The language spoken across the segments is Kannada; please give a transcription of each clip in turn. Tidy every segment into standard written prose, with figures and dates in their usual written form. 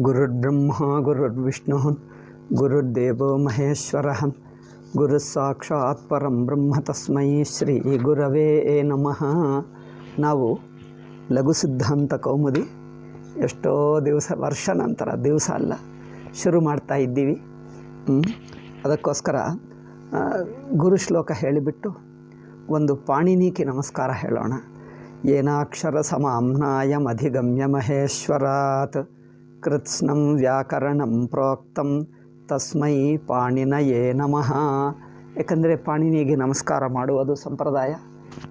ಗುರುರ್ಬ್ರಹ್ಮ ಗುರುರ್ವಿಷ್ಣು ಗುರುರ್ದೇವೋ ಮಹೇಶ್ವರಃ ಗುರುಸ್ಸಾಕ್ಷಾತ್ ಪರಂ ಬ್ರಹ್ಮ ತಸ್ಮೈ ಶ್ರೀ ಗುರವೇ ನಮಃ. ನಾವು ಲಘು ಸಿದ್ಧಾಂತ ಕೌಮುದಿ ಎಷ್ಟೋ ವರ್ಷ ನಂತರ ದಿವಸ ಅಲ್ಲ ಶುರು ಮಾಡ್ತಾ ಇದ್ದೀವಿ. ಅದಕ್ಕೋಸ್ಕರ ಗುರು ಶ್ಲೋಕ ಹೇಳಿಬಿಟ್ಟು ಒಂದು ಪಾಣಿನೀಕಿ ನಮಸ್ಕಾರ ಹೇಳೋಣ. ಏನಾಕ್ಷರ ಸಮಾಮ್ನಾಯಂ ಅಧಿಗಮ್ಯ ಮಹೇಶ್ವರಾತ್ ಕೃತ್ಸ್ನಂ ವ್ಯಾಕರಣಂ ಪ್ರೋಕ್ತಂ ತಸ್ಮೈ ಪಾಣಿನಯೇ ನಮಃ. ಏಕೆಂದರೆ ಪಾಣಿನಿಗೆ ನಮಸ್ಕಾರ ಮಾಡುವುದು ಸಂಪ್ರದಾಯ.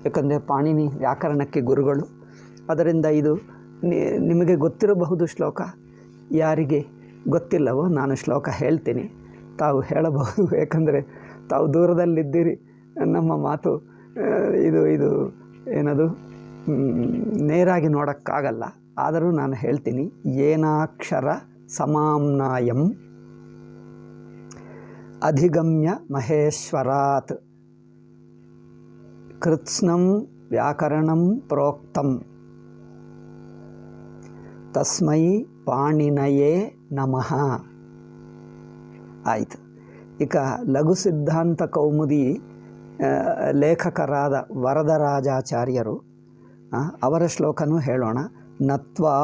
ಏಕೆಂದರೆ ಪಾಣಿನಿ ವ್ಯಾಕರಣಕ್ಕೆ ಗುರುಗಳು. ಅದರಿಂದ ಇದು ನಿಮಗೆ ಗೊತ್ತಿರಬಹುದು ಶ್ಲೋಕ. ಯಾರಿಗೆ ಗೊತ್ತಿಲ್ಲವೋ ನಾನು ಶ್ಲೋಕ ಹೇಳ್ತೀನಿ, ತಾವು ಹೇಳಬಹುದು. ಏಕೆಂದರೆ ತಾವು ದೂರದಲ್ಲಿದ್ದೀರಿ, ನಮ್ಮ ಮಾತು ಇದು ಏನದು ನೇರಾಗಿ ನೋಡೋಕ್ಕಾಗಲ್ಲ. ಆದರೂ ನಾನು ಹೇಳ್ತೀನಿ. ಏನಾಕ್ಷರ ಸಮಾಮ್ನಾಯಂ ಅಧಿಗಮ್ಯ ಮಹೇಶ್ವರಾತ್ ಕೃತ್ಸ್ನಂ ವ್ಯಾಕರಣಂ ಪ್ರೋಕ್ತಂ ತಸ್ಮೈ ಪಾಣಿನಯೇ ನಮಃ. ಆಯಿತು. ಈಗ ಲಘು ಸಿದ್ಧಾಂತ ಕೌಮುದಿ ಲೇಖಕರಾದ ವರದರಾಜಾಚಾರ್ಯರು ಅವರ ಶ್ಲೋಕನೂ ಹೇಳೋಣ. ನತ್ವಾ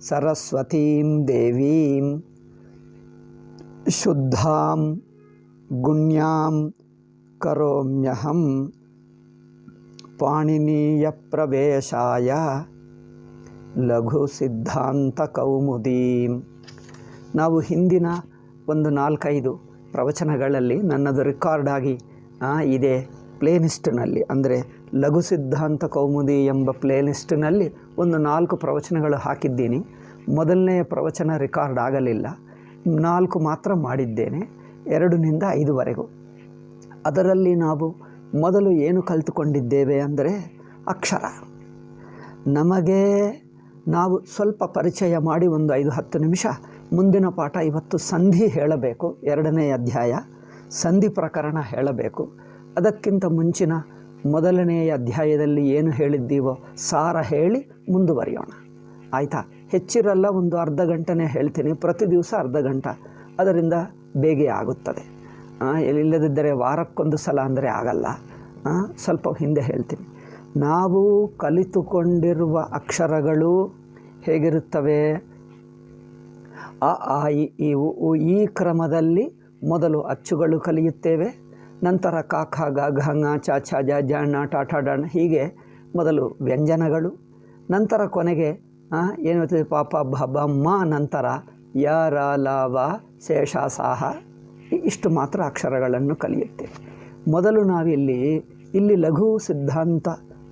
ಸರಸ್ವತೀಂ ದೇವೀಂ ಶುದ್ಧಾಂ ಗುಣ್ಯಾಂ ಕರೋಮ್ಯಹಂ ಪಾಣಿನೀಯ ಪ್ರವೇಶಾಯ ಲಘು ಸಿದ್ಧಾಂತ ಕೌಮುದೀಂ. ನಾವು ಹಿಂದಿನ ಒಂದು 4-5 ಪ್ರವಚನಗಳಲ್ಲಿ ನನ್ನದು ರೆಕಾರ್ಡ್ ಆಗಿ ಇದೆ ಪ್ಲೇಲಿಸ್ಟ್ನಲ್ಲಿ, ಅಂದರೆ ಲಘು ಸಿದ್ಧಾಂತ ಕೌಮುದಿ ಎಂಬ ಪ್ಲೇಲಿಸ್ಟ್ನಲ್ಲಿ ಒಂದು 4 ಪ್ರವಚನಗಳು ಹಾಕಿದ್ದೀನಿ. ಮೊದಲನೆಯ ಪ್ರವಚನ ರೆಕಾರ್ಡ್ ಆಗಲಿಲ್ಲ, 4 ಮಾತ್ರ ಮಾಡಿದ್ದೇನೆ, 2ರಿಂದ 5ವರೆಗೂ. ಅದರಲ್ಲಿ ನಾವು ಮೊದಲು ಏನು ಕಲಿತುಕೊಂಡಿದ್ದೇವೆ ಅಂದರೆ ಅಕ್ಷರ. ನಮಗೆ ನಾವು ಸ್ವಲ್ಪ ಪರಿಚಯ ಮಾಡಿ ಒಂದು 5-10 ನಿಮಿಷ ಮುಂದಿನ ಪಾಠ. ಇವತ್ತು ಸಂಧಿ ಹೇಳಬೇಕು, 2ನೇ ಅಧ್ಯಾಯ ಸಂಧಿ ಪ್ರಕರಣ ಹೇಳಬೇಕು. ಅದಕ್ಕಿಂತ ಮುಂಚಿನ ಮೊದಲನೆಯ ಅಧ್ಯಾಯದಲ್ಲಿ ಏನು ಹೇಳಿದ್ದೀವೋ ಸಾರ ಹೇಳಿ ಮುಂದುವರಿಯೋಣ. ಆಯಿತಾ? ಹೆಚ್ಚಿರಲ್ಲ, ಒಂದು ಅರ್ಧ ಗಂಟೆನೇ ಹೇಳ್ತೀನಿ, ಪ್ರತಿ ದಿವಸ ಅರ್ಧ ಗಂಟೆ. ಅದರಿಂದ ಬೇಗ ಆಗುತ್ತದೆ. ಇಲ್ಲದಿದ್ದರೆ ವಾರಕ್ಕೊಂದು ಸಲ ಅಂದರೆ ಆಗಲ್ಲ. ಸ್ವಲ್ಪ ಹಿಂದೆ ಹೇಳ್ತೀನಿ. ನಾವು ಕಲಿತುಕೊಂಡಿರುವ ಅಕ್ಷರಗಳು ಹೇಗಿರುತ್ತವೆ? ಅ ಆ ಇ ಈ ಉ ಈ ಕ್ರಮದಲ್ಲಿ ಮೊದಲು ಅಚ್ಚುಗಳು ಕಲಿಯುತ್ತೇವೆ. ನಂತರ ಕ ಖ ಗ ಘ ङ ಚ ಛ ಜ ಜ ಣ ಟ ಠ ಡ ಣ ಹೀಗೆ ಮೊದಲು ವ್ಯಂಜನಗಳು. ನಂತರ ಕೊನೆಗೆ ಏನಿರ್ತದೆ ಪ ಪ ಭ ಬ ಮ, ನಂತರ ಯ ರ ಲ ವ ಶೇಷ ಸಾಹ, ಇಷ್ಟು ಮಾತ್ರ ಅಕ್ಷರಗಳನ್ನು ಕಲಿಯುತ್ತೇವೆ. ಮೊದಲು ಇಲ್ಲಿ ಲಘು ಸಿದ್ಧಾಂತ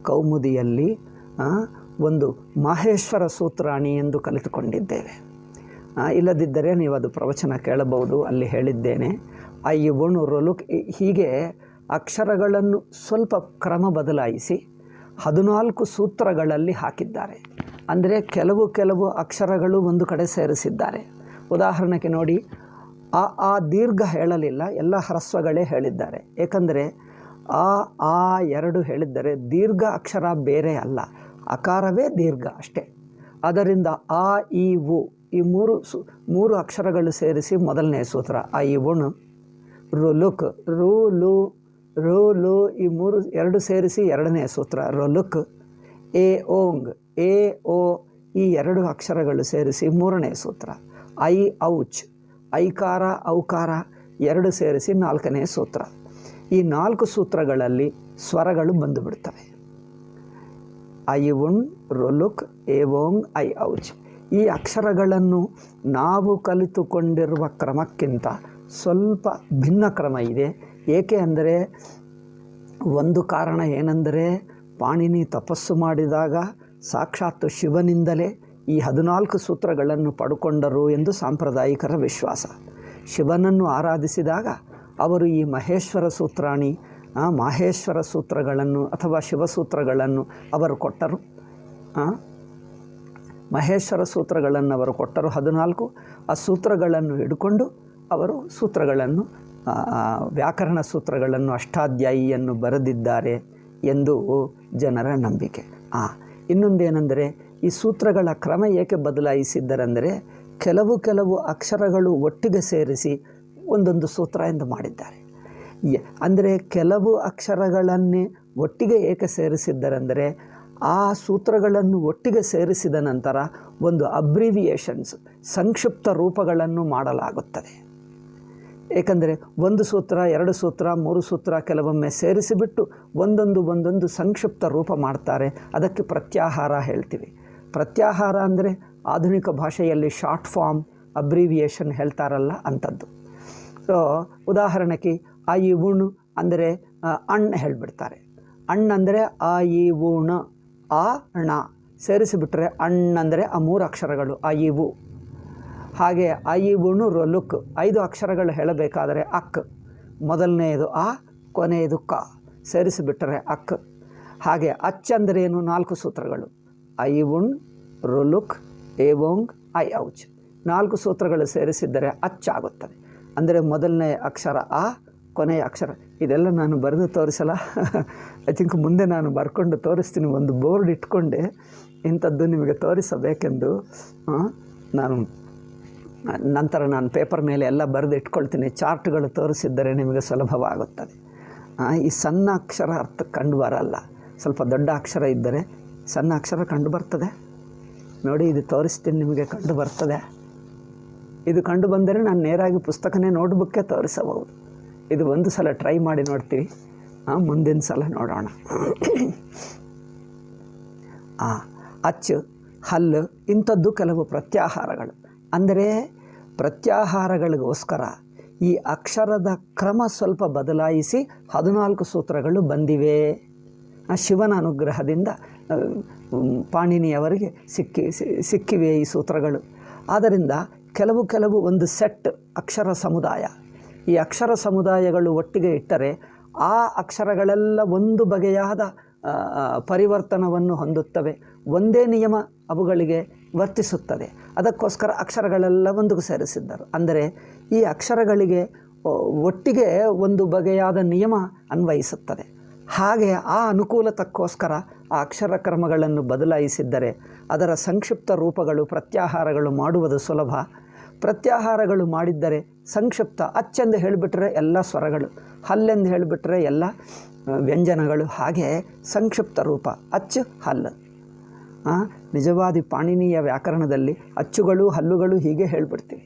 ಕೌಮುದಿಯಲ್ಲಿ ಒಂದು ಮಾಹೇಶ್ವರ ಸೂತ್ರಾಣಿ ಎಂದು ಕಲಿತುಕೊಂಡಿದ್ದೇವೆ. ಇಲ್ಲದಿದ್ದರೆ ನೀವು ಅದು ಪ್ರವಚನ ಕೇಳಬಹುದು, ಅಲ್ಲಿ ಹೇಳಿದ್ದೇನೆ. ಐ ಒಣು ರೊಲುಕ್ ಹೀಗೆ ಅಕ್ಷರಗಳನ್ನು ಸ್ವಲ್ಪ ಕ್ರಮ ಬದಲಾಯಿಸಿ 14 ಸೂತ್ರಗಳಲ್ಲಿ ಹಾಕಿದ್ದಾರೆ. ಅಂದರೆ ಕೆಲವು ಅಕ್ಷರಗಳು ಒಂದು ಕಡೆ ಸೇರಿಸಿದ್ದಾರೆ. ಉದಾಹರಣೆಗೆ ನೋಡಿ, ಆ ದೀರ್ಘ ಹೇಳಲಿಲ್ಲ, ಎಲ್ಲ ಹ್ರಸ್ವಗಳೇ ಹೇಳಿದ್ದಾರೆ. ಏಕೆಂದರೆ ಆ 2 ಹೇಳಿದ್ದಾರೆ, ದೀರ್ಘ ಅಕ್ಷರ ಬೇರೆ ಅಲ್ಲ, ಅಕಾರವೇ ದೀರ್ಘ ಅಷ್ಟೇ. ಅದರಿಂದ ಆ ಈ ಉ ಈ 3 ಅಕ್ಷರಗಳು ಸೇರಿಸಿ ಮೊದಲನೇ ಸೂತ್ರ. ಐ ಉಣು ರುಲುಕ್ ರು ಲು ರು ಲು ಈ 2 ಸೇರಿಸಿ 2ನೇ ಸೂತ್ರ ರೊಲುಕ್. ಎ ಓಂಗ್ ಎ ಓ ಈ 2 ಅಕ್ಷರಗಳು ಸೇರಿಸಿ 3ನೇ ಸೂತ್ರ. ಐ ಔಚ್ ಐಕಾರ ಔಕಾರ 2 ಸೇರಿಸಿ 4ನೇ ಸೂತ್ರ. ಈ 4 ಸೂತ್ರಗಳಲ್ಲಿ ಸ್ವರಗಳು ಬಂದುಬಿಡ್ತವೆ. ಐ ಉಣ್ ರೊಲುಕ್ ಎ ಓಂಗ್ ಐ ಔಚ್. ಈ ಅಕ್ಷರಗಳನ್ನು ನಾವು ಕಲಿತುಕೊಂಡಿರುವ ಕ್ರಮಕ್ಕಿಂತ ಸ್ವಲ್ಪ ಭಿನ್ನ ಕ್ರಮ ಇದೆ. ಏಕೆ ಅಂದರೆ ಒಂದು ಕಾರಣ ಏನೆಂದರೆ, ಪಾಣಿನಿ ತಪಸ್ಸು ಮಾಡಿದಾಗ ಸಾಕ್ಷಾತ್ ಶಿವನಿಂದಲೇ ಈ 14 ಸೂತ್ರಗಳನ್ನು ಪಡ್ಕೊಂಡರು ಎಂದು ಸಾಂಪ್ರದಾಯಿಕರ ವಿಶ್ವಾಸ. ಶಿವನನ್ನು ಆರಾಧಿಸಿದಾಗ ಅವರು ಈ ಮಹೇಶ್ವರ ಸೂತ್ರಾಣಿ ಮಾಹೇಶ್ವರ ಸೂತ್ರಗಳನ್ನು ಅಥವಾ ಶಿವಸೂತ್ರಗಳನ್ನು ಅವರು ಕೊಟ್ಟರು. ಮಹೇಶ್ವರ ಸೂತ್ರಗಳನ್ನು ಅವರು ಕೊಟ್ಟರು 14. ಆ ಸೂತ್ರಗಳನ್ನು ಹಿಡ್ಕೊಂಡು ಅವರು ಸೂತ್ರಗಳನ್ನು ವ್ಯಾಕರಣ ಸೂತ್ರಗಳನ್ನು ಅಷ್ಟಾಧ್ಯಾಯಿಯನ್ನು ಬರೆದಿದ್ದಾರೆ ಎಂದು ಜನರ ನಂಬಿಕೆ. ಇನ್ನೊಂದೇನೆಂದರೆ ಈ ಸೂತ್ರಗಳ ಕ್ರಮ ಏಕೆ ಬದಲಾಯಿಸಿದ್ದರೆಂದರೆ ಕೆಲವು ಅಕ್ಷರಗಳು ಒಟ್ಟಿಗೆ ಸೇರಿಸಿ ಒಂದೊಂದು ಸೂತ್ರ ಎಂದು ಮಾಡಿದ್ದಾರೆ. ಅಂದರೆ ಕೆಲವು ಅಕ್ಷರಗಳನ್ನೇ ಒಟ್ಟಿಗೆ ಏಕೆ ಸೇರಿಸಿದ್ದರೆಂದರೆ ಆ ಸೂತ್ರಗಳನ್ನು ಒಟ್ಟಿಗೆ ಸೇರಿಸಿದ ನಂತರ ಒಂದು ಅಬ್ರಿವಿಯೇಷನ್ಸ್, ಸಂಕ್ಷಿಪ್ತ ರೂಪಗಳನ್ನು ಮಾಡಲಾಗುತ್ತದೆ. ಏಕೆಂದರೆ ಒಂದು ಸೂತ್ರ, 2 ಸೂತ್ರ, 3 ಸೂತ್ರ ಕೆಲವೊಮ್ಮೆ ಸೇರಿಸಿಬಿಟ್ಟು ಒಂದೊಂದು ಸಂಕ್ಷಿಪ್ತ ರೂಪ ಮಾಡ್ತಾರೆ. ಅದಕ್ಕೆ ಪ್ರತ್ಯಾಹಾರ ಹೇಳ್ತೀವಿ. ಪ್ರತ್ಯಾಹಾರ ಅಂದರೆ ಆಧುನಿಕ ಭಾಷೆಯಲ್ಲಿ ಶಾರ್ಟ್ ಫಾರ್ಮ್ ಅಬ್ರಿವಿಯೇಷನ್ ಹೇಳ್ತಾರಲ್ಲ ಅಂಥದ್ದು. ಸೊ ಉದಾಹರಣೆಗೆ ಆ ಈ ಉಣ್ ಅಂದರೆ ಅಣ್ ಹೇಳಿಬಿಡ್ತಾರೆ. ಅಣ್ ಅಂದರೆ ಆ ಈ ಉಣ್, ಆ ಣ ಸೇರಿಸಿಬಿಟ್ರೆ ಅಣ್ಣಂದರೆ ಆ 3 ಅಕ್ಷರಗಳು ಆ ಈ ಉ. ಹಾಗೆ ಆ ಈ ಉಣು ರೊಲುಕ್ 5 ಅಕ್ಷರಗಳು ಹೇಳಬೇಕಾದರೆ ಅಕ್, ಮೊದಲನೆಯದು ಆ, ಕೊನೆಯದು ಕ ಸೇರಿಸಿಬಿಟ್ಟರೆ ಅಕ್. ಹಾಗೆ ಅಚ್ ಅಂದರೆ ಏನು? 4 ಸೂತ್ರಗಳು ಐ ಉಣ್, ರೊಲುಕ್, ಏವೋಂಗ್, ಐ ಔಚ್ 4 ಸೂತ್ರಗಳು ಸೇರಿಸಿದ್ದರೆ ಅಚ್ಚಾಗುತ್ತದೆ. ಅಂದರೆ ಮೊದಲನೇ ಅಕ್ಷರ ಆ, ಕೊನೆಯ ಅಕ್ಷರ. ಇದೆಲ್ಲ ನಾನು ಬರೆದು ತೋರಿಸಲ್ಲ. ಐ ಥಿಂಕ್ ಮುಂದೆ ನಾನು ಬರ್ಕೊಂಡು ತೋರಿಸ್ತೀನಿ. ಒಂದು ಬೋರ್ಡ್ ಇಟ್ಕೊಂಡೆ ಇಂಥದ್ದು ನಿಮಗೆ ತೋರಿಸಬೇಕೆಂದು ನಂತರ ನಾನು ಪೇಪರ್ ಮೇಲೆ ಎಲ್ಲ ಬರೆದು ಇಟ್ಕೊಳ್ತೀನಿ. ಚಾರ್ಟ್ಗಳು ತೋರಿಸಿದ್ದರೆ ನಿಮಗೆ ಸುಲಭವಾಗುತ್ತದೆ. ಈ ಸಣ್ಣ ಅಕ್ಷರ ಅರ್ಥ ಕಂಡು ಬರಲ್ಲ. ಸ್ವಲ್ಪ ದೊಡ್ಡ ಅಕ್ಷರ ಇದ್ದರೆ ಸಣ್ಣ ಅಕ್ಷರ ಕಂಡು ಬರ್ತದೆ. ನೋಡಿ, ಇದು ತೋರಿಸ್ತೀನಿ ನಿಮಗೆ, ಕಂಡು ಬರ್ತದೆ. ಇದು ಕಂಡು ಬಂದರೆ ನಾನು ನೇರಾಗಿ ಪುಸ್ತಕನೇ ನೋಟ್ಬುಕ್ಕೇ ತೋರಿಸಬಹುದು. ಇದು ಒಂದು ಸಲ ಟ್ರೈ ಮಾಡಿ ನೋಡ್ತೀವಿ, ಮುಂದಿನ ಸಲ ನೋಡೋಣ. ಅಚ್ಚು, ಹಲ್ಲು ಇಂಥದ್ದು ಕೆಲವು ಪ್ರತ್ಯಾಹಾರಗಳು. ಅಂದರೆ ಪ್ರತ್ಯಾಹಾರಗಳಿಗೋಸ್ಕರ ಈ ಅಕ್ಷರದ ಕ್ರಮ ಸ್ವಲ್ಪ ಬದಲಾಯಿಸಿ 14 ಸೂತ್ರಗಳು ಬಂದಿವೆ. ಶಿವನ ಅನುಗ್ರಹದಿಂದ ಪಾಣಿನಿಯವರಿಗೆ ಸಿಕ್ಕಿವೆ ಈ ಸೂತ್ರಗಳು. ಆದ್ದರಿಂದ ಕೆಲವು ಒಂದು ಸೆಟ್ ಅಕ್ಷರ ಸಮುದಾಯ, ಈ ಅಕ್ಷರ ಸಮುದಾಯಗಳು ಒಟ್ಟಿಗೆ ಇಟ್ಟರೆ ಆ ಅಕ್ಷರಗಳೆಲ್ಲ ಒಂದು ಬಗೆಯಾದ ಪರಿವರ್ತನವನ್ನು ಹೊಂದುತ್ತವೆ. ಒಂದೇ ನಿಯಮ ಅವುಗಳಿಗೆ ವರ್ತಿಸುತ್ತದೆ. ಅದಕ್ಕೋಸ್ಕರ ಅಕ್ಷರಗಳೆಲ್ಲ ಒಂದಿಗೆ ಸೇರಿಸಿದ್ದರು. ಅಂದರೆ ಈ ಅಕ್ಷರಗಳಿಗೆ ಒಟ್ಟಿಗೆ ಒಂದು ಬಗೆಯಾದ ನಿಯಮ ಅನ್ವಯಿಸುತ್ತದೆ. ಹಾಗೆ ಆ ಅನುಕೂಲತಕ್ಕೋಸ್ಕರ ಆ ಅಕ್ಷರ ಕ್ರಮಗಳನ್ನು ಬದಲಾಯಿಸಿದ್ದರೆ ಅದರ ಸಂಕ್ಷಿಪ್ತ ರೂಪಗಳು, ಪ್ರತ್ಯಾಹಾರಗಳು ಮಾಡುವುದು ಸುಲಭ. ಪ್ರತ್ಯಾಹಾರಗಳು ಮಾಡಿದ್ದರೆ ಸಂಕ್ಷಿಪ್ತ. ಅಚ್ಚೆಂದು ಹೇಳಿಬಿಟ್ರೆ ಎಲ್ಲ ಸ್ವರಗಳು, ಹಲ್ಲೆಂದು ಹೇಳಿಬಿಟ್ರೆ ಎಲ್ಲ ವ್ಯಂಜನಗಳು. ಹಾಗೆ ಸಂಕ್ಷಿಪ್ತ ರೂಪ ಅಚ್ಚು, ಹಲ್ಲು. ನಿಜವಾದ ಪಾಣಿನಿಯ ವ್ಯಾಕರಣದಲ್ಲಿ ಅಚ್ಚುಗಳು, ಹಲ್ಲುಗಳು ಹೀಗೆ ಹೇಳಿಬಿಡ್ತೀವಿ.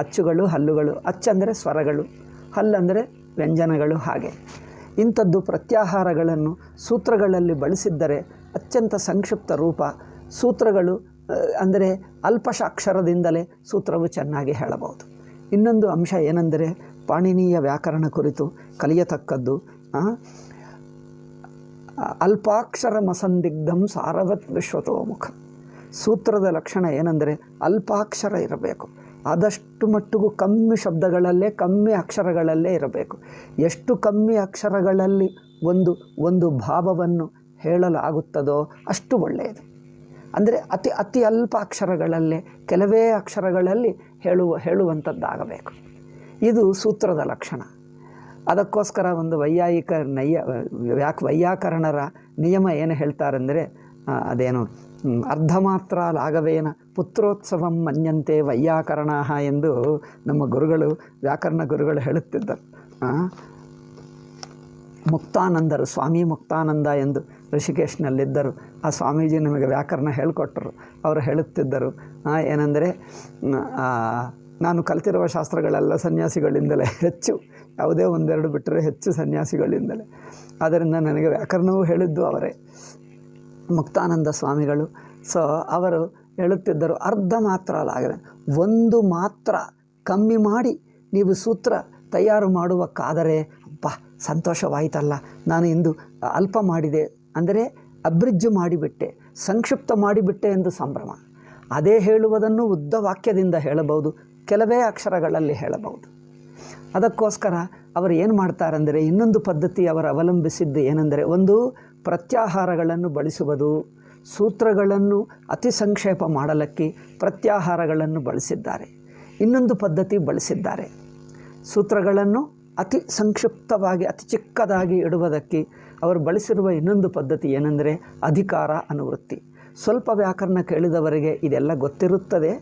ಅಚ್ಚುಗಳು, ಹಲ್ಲುಗಳು. ಅಚ್ಚಂದರೆ ಸ್ವರಗಳು, ಹಲ್ಲಂದರೆ ವ್ಯಂಜನಗಳು. ಹಾಗೆ ಇಂಥದ್ದು ಪ್ರತ್ಯಾಹಾರಗಳನ್ನು ಸೂತ್ರಗಳಲ್ಲಿ ಬಳಸಿದ್ದರೆ ಅತ್ಯಂತ ಸಂಕ್ಷಿಪ್ತ ರೂಪ. ಸೂತ್ರಗಳು ಅಂದರೆ ಅಲ್ಪಶಾಕ್ಷರದಿಂದಲೇ ಸೂತ್ರವು ಚೆನ್ನಾಗಿ ಹೇಳಬಹುದು. ಇನ್ನೊಂದು ಅಂಶ ಏನೆಂದರೆ ಪಾಣಿನಿಯ ವ್ಯಾಕರಣ ಕುರಿತು ಕಲಿಯತಕ್ಕದ್ದು ಅಲ್ಪಾಕ್ಷರ ಮಸಂದಿಗ್ಧಂ ಸಾರವತ್ ವಿಶ್ವತೋಮುಖ. ಸೂತ್ರದ ಲಕ್ಷಣ ಏನೆಂದರೆ ಅಲ್ಪಾಕ್ಷರ ಇರಬೇಕು. ಆದಷ್ಟು ಮಟ್ಟಿಗೂ ಕಮ್ಮಿ ಶಬ್ದಗಳಲ್ಲೇ, ಕಮ್ಮಿ ಅಕ್ಷರಗಳಲ್ಲೇ ಇರಬೇಕು. ಎಷ್ಟು ಕಮ್ಮಿ ಅಕ್ಷರಗಳಲ್ಲಿ ಒಂದು ಭಾವವನ್ನು ಹೇಳಲಾಗುತ್ತದೋ ಅಷ್ಟು ಒಳ್ಳೆಯದು. ಅಂದರೆ ಅತಿ ಅಲ್ಪ ಅಕ್ಷರಗಳಲ್ಲೇ, ಕೆಲವೇ ಅಕ್ಷರಗಳಲ್ಲಿ ಹೇಳುವಂಥದ್ದಾಗಬೇಕು. ಇದು ಸೂತ್ರದ ಲಕ್ಷಣ. ಅದಕ್ಕೋಸ್ಕರ ಒಂದು ವೈಯಾಕರಣರ ನಿಯಮ ಏನು ಹೇಳ್ತಾರೆಂದರೆ ಅದೇನು ಅರ್ಧ ಮಾತ್ರ ಲಾಘವೇನ ಪುತ್ರೋತ್ಸವಂ ಮನ್ಯಂತೆ ವೈಯಾಕರಣ ಎಂದು ನಮ್ಮ ಗುರುಗಳು, ವ್ಯಾಕರಣ ಗುರುಗಳು ಹೇಳುತ್ತಿದ್ದರು. ಮುಕ್ತಾನಂದರು, ಸ್ವಾಮಿ ಮುಕ್ತಾನಂದ ಎಂದು ಋಷಿಕೇಶ್ನಲ್ಲಿದ್ದರು. ಆ ಸ್ವಾಮೀಜಿ ನಮಗೆ ವ್ಯಾಕರಣ ಹೇಳಿಕೊಟ್ಟರು. ಅವರು ಹೇಳುತ್ತಿದ್ದರು ಏನೆಂದರೆ ನಾನು ಕಲಿತಿರುವ ಶಾಸ್ತ್ರಗಳೆಲ್ಲ ಸನ್ಯಾಸಿಗಳಿಂದಲೇ, ಹೆಚ್ಚು ಯಾವುದೇ ಒಂದೆರಡು ಬಿಟ್ಟರೆ ಹೆಚ್ಚು ಸನ್ಯಾಸಿಗಳಿಂದಲೇ. ಆದ್ದರಿಂದ ನನಗೆ ವ್ಯಾಕರಣವೂ ಹೇಳಿದ್ದು ಅವರೇ, ಮುಕ್ತಾನಂದ ಸ್ವಾಮಿಗಳು. ಸೊ ಅವರು ಹೇಳುತ್ತಿದ್ದರು ಅರ್ಧ ಮಾತ್ರ ಅಲ್ಲಾಗದೆ, ಒಂದು ಮಾತ್ರ ಕಮ್ಮಿ ಮಾಡಿ ನೀವು ಸೂತ್ರ ತಯಾರು ಮಾಡುವಕ್ಕಾದರೆ ಸಂತೋಷವಾಯಿತಲ್ಲ, ನಾನು ಇಂದು ಅಲ್ಪ ಮಾಡಿದೆ ಅಂದರೆ ಅಬ್ರಿಜ್ಜು ಮಾಡಿಬಿಟ್ಟೆ, ಸಂಕ್ಷಿಪ್ತ ಮಾಡಿಬಿಟ್ಟೆ ಎಂದು ಸಂಭ್ರಮ. ಅದೇ ಹೇಳುವುದನ್ನು ಉದ್ದ ವಾಕ್ಯದಿಂದ ಹೇಳಬಹುದು, ಕೆಲವೇ ಅಕ್ಷರಗಳಲ್ಲಿ ಹೇಳಬಹುದು. ಅದಕ್ಕೋಸ್ಕರ ಅವರು ಏನು ಮಾಡ್ತಾರೆಂದರೆ ಇನ್ನೊಂದು ಪದ್ಧತಿ ಅವರು ಅವಲಂಬಿಸಿದ್ದು ಏನೆಂದರೆ ಒಂದು ಪ್ರತ್ಯಾಹಾರಗಳನ್ನು ಬಳಸುವುದು. ಸೂತ್ರಗಳನ್ನು ಅತಿ ಸಂಕ್ಷೇಪ ಮಾಡಲಿಕ್ಕೆ ಪ್ರತ್ಯಾಹಾರಗಳನ್ನು ಬಳಸಿದ್ದಾರೆ. ಇನ್ನೊಂದು ಪದ್ಧತಿ ಬಳಸಿದ್ದಾರೆ, ಸೂತ್ರಗಳನ್ನು ಅತಿ ಸಂಕ್ಷಿಪ್ತವಾಗಿ ಅತಿ ಚಿಕ್ಕದಾಗಿ ಇಡುವುದಕ್ಕೆ ಅವರು ಬಳಸಿರುವ ಇನ್ನೊಂದು ಪದ್ಧತಿ ಏನೆಂದರೆ ಅಧಿಕಾರ ಅನುವೃತ್ತಿ. ಸ್ವಲ್ಪ ವ್ಯಾಕರಣ ಕೇಳಿದವರಿಗೆ ಇದೆಲ್ಲ ಗೊತ್ತಿರುತ್ತದೆ,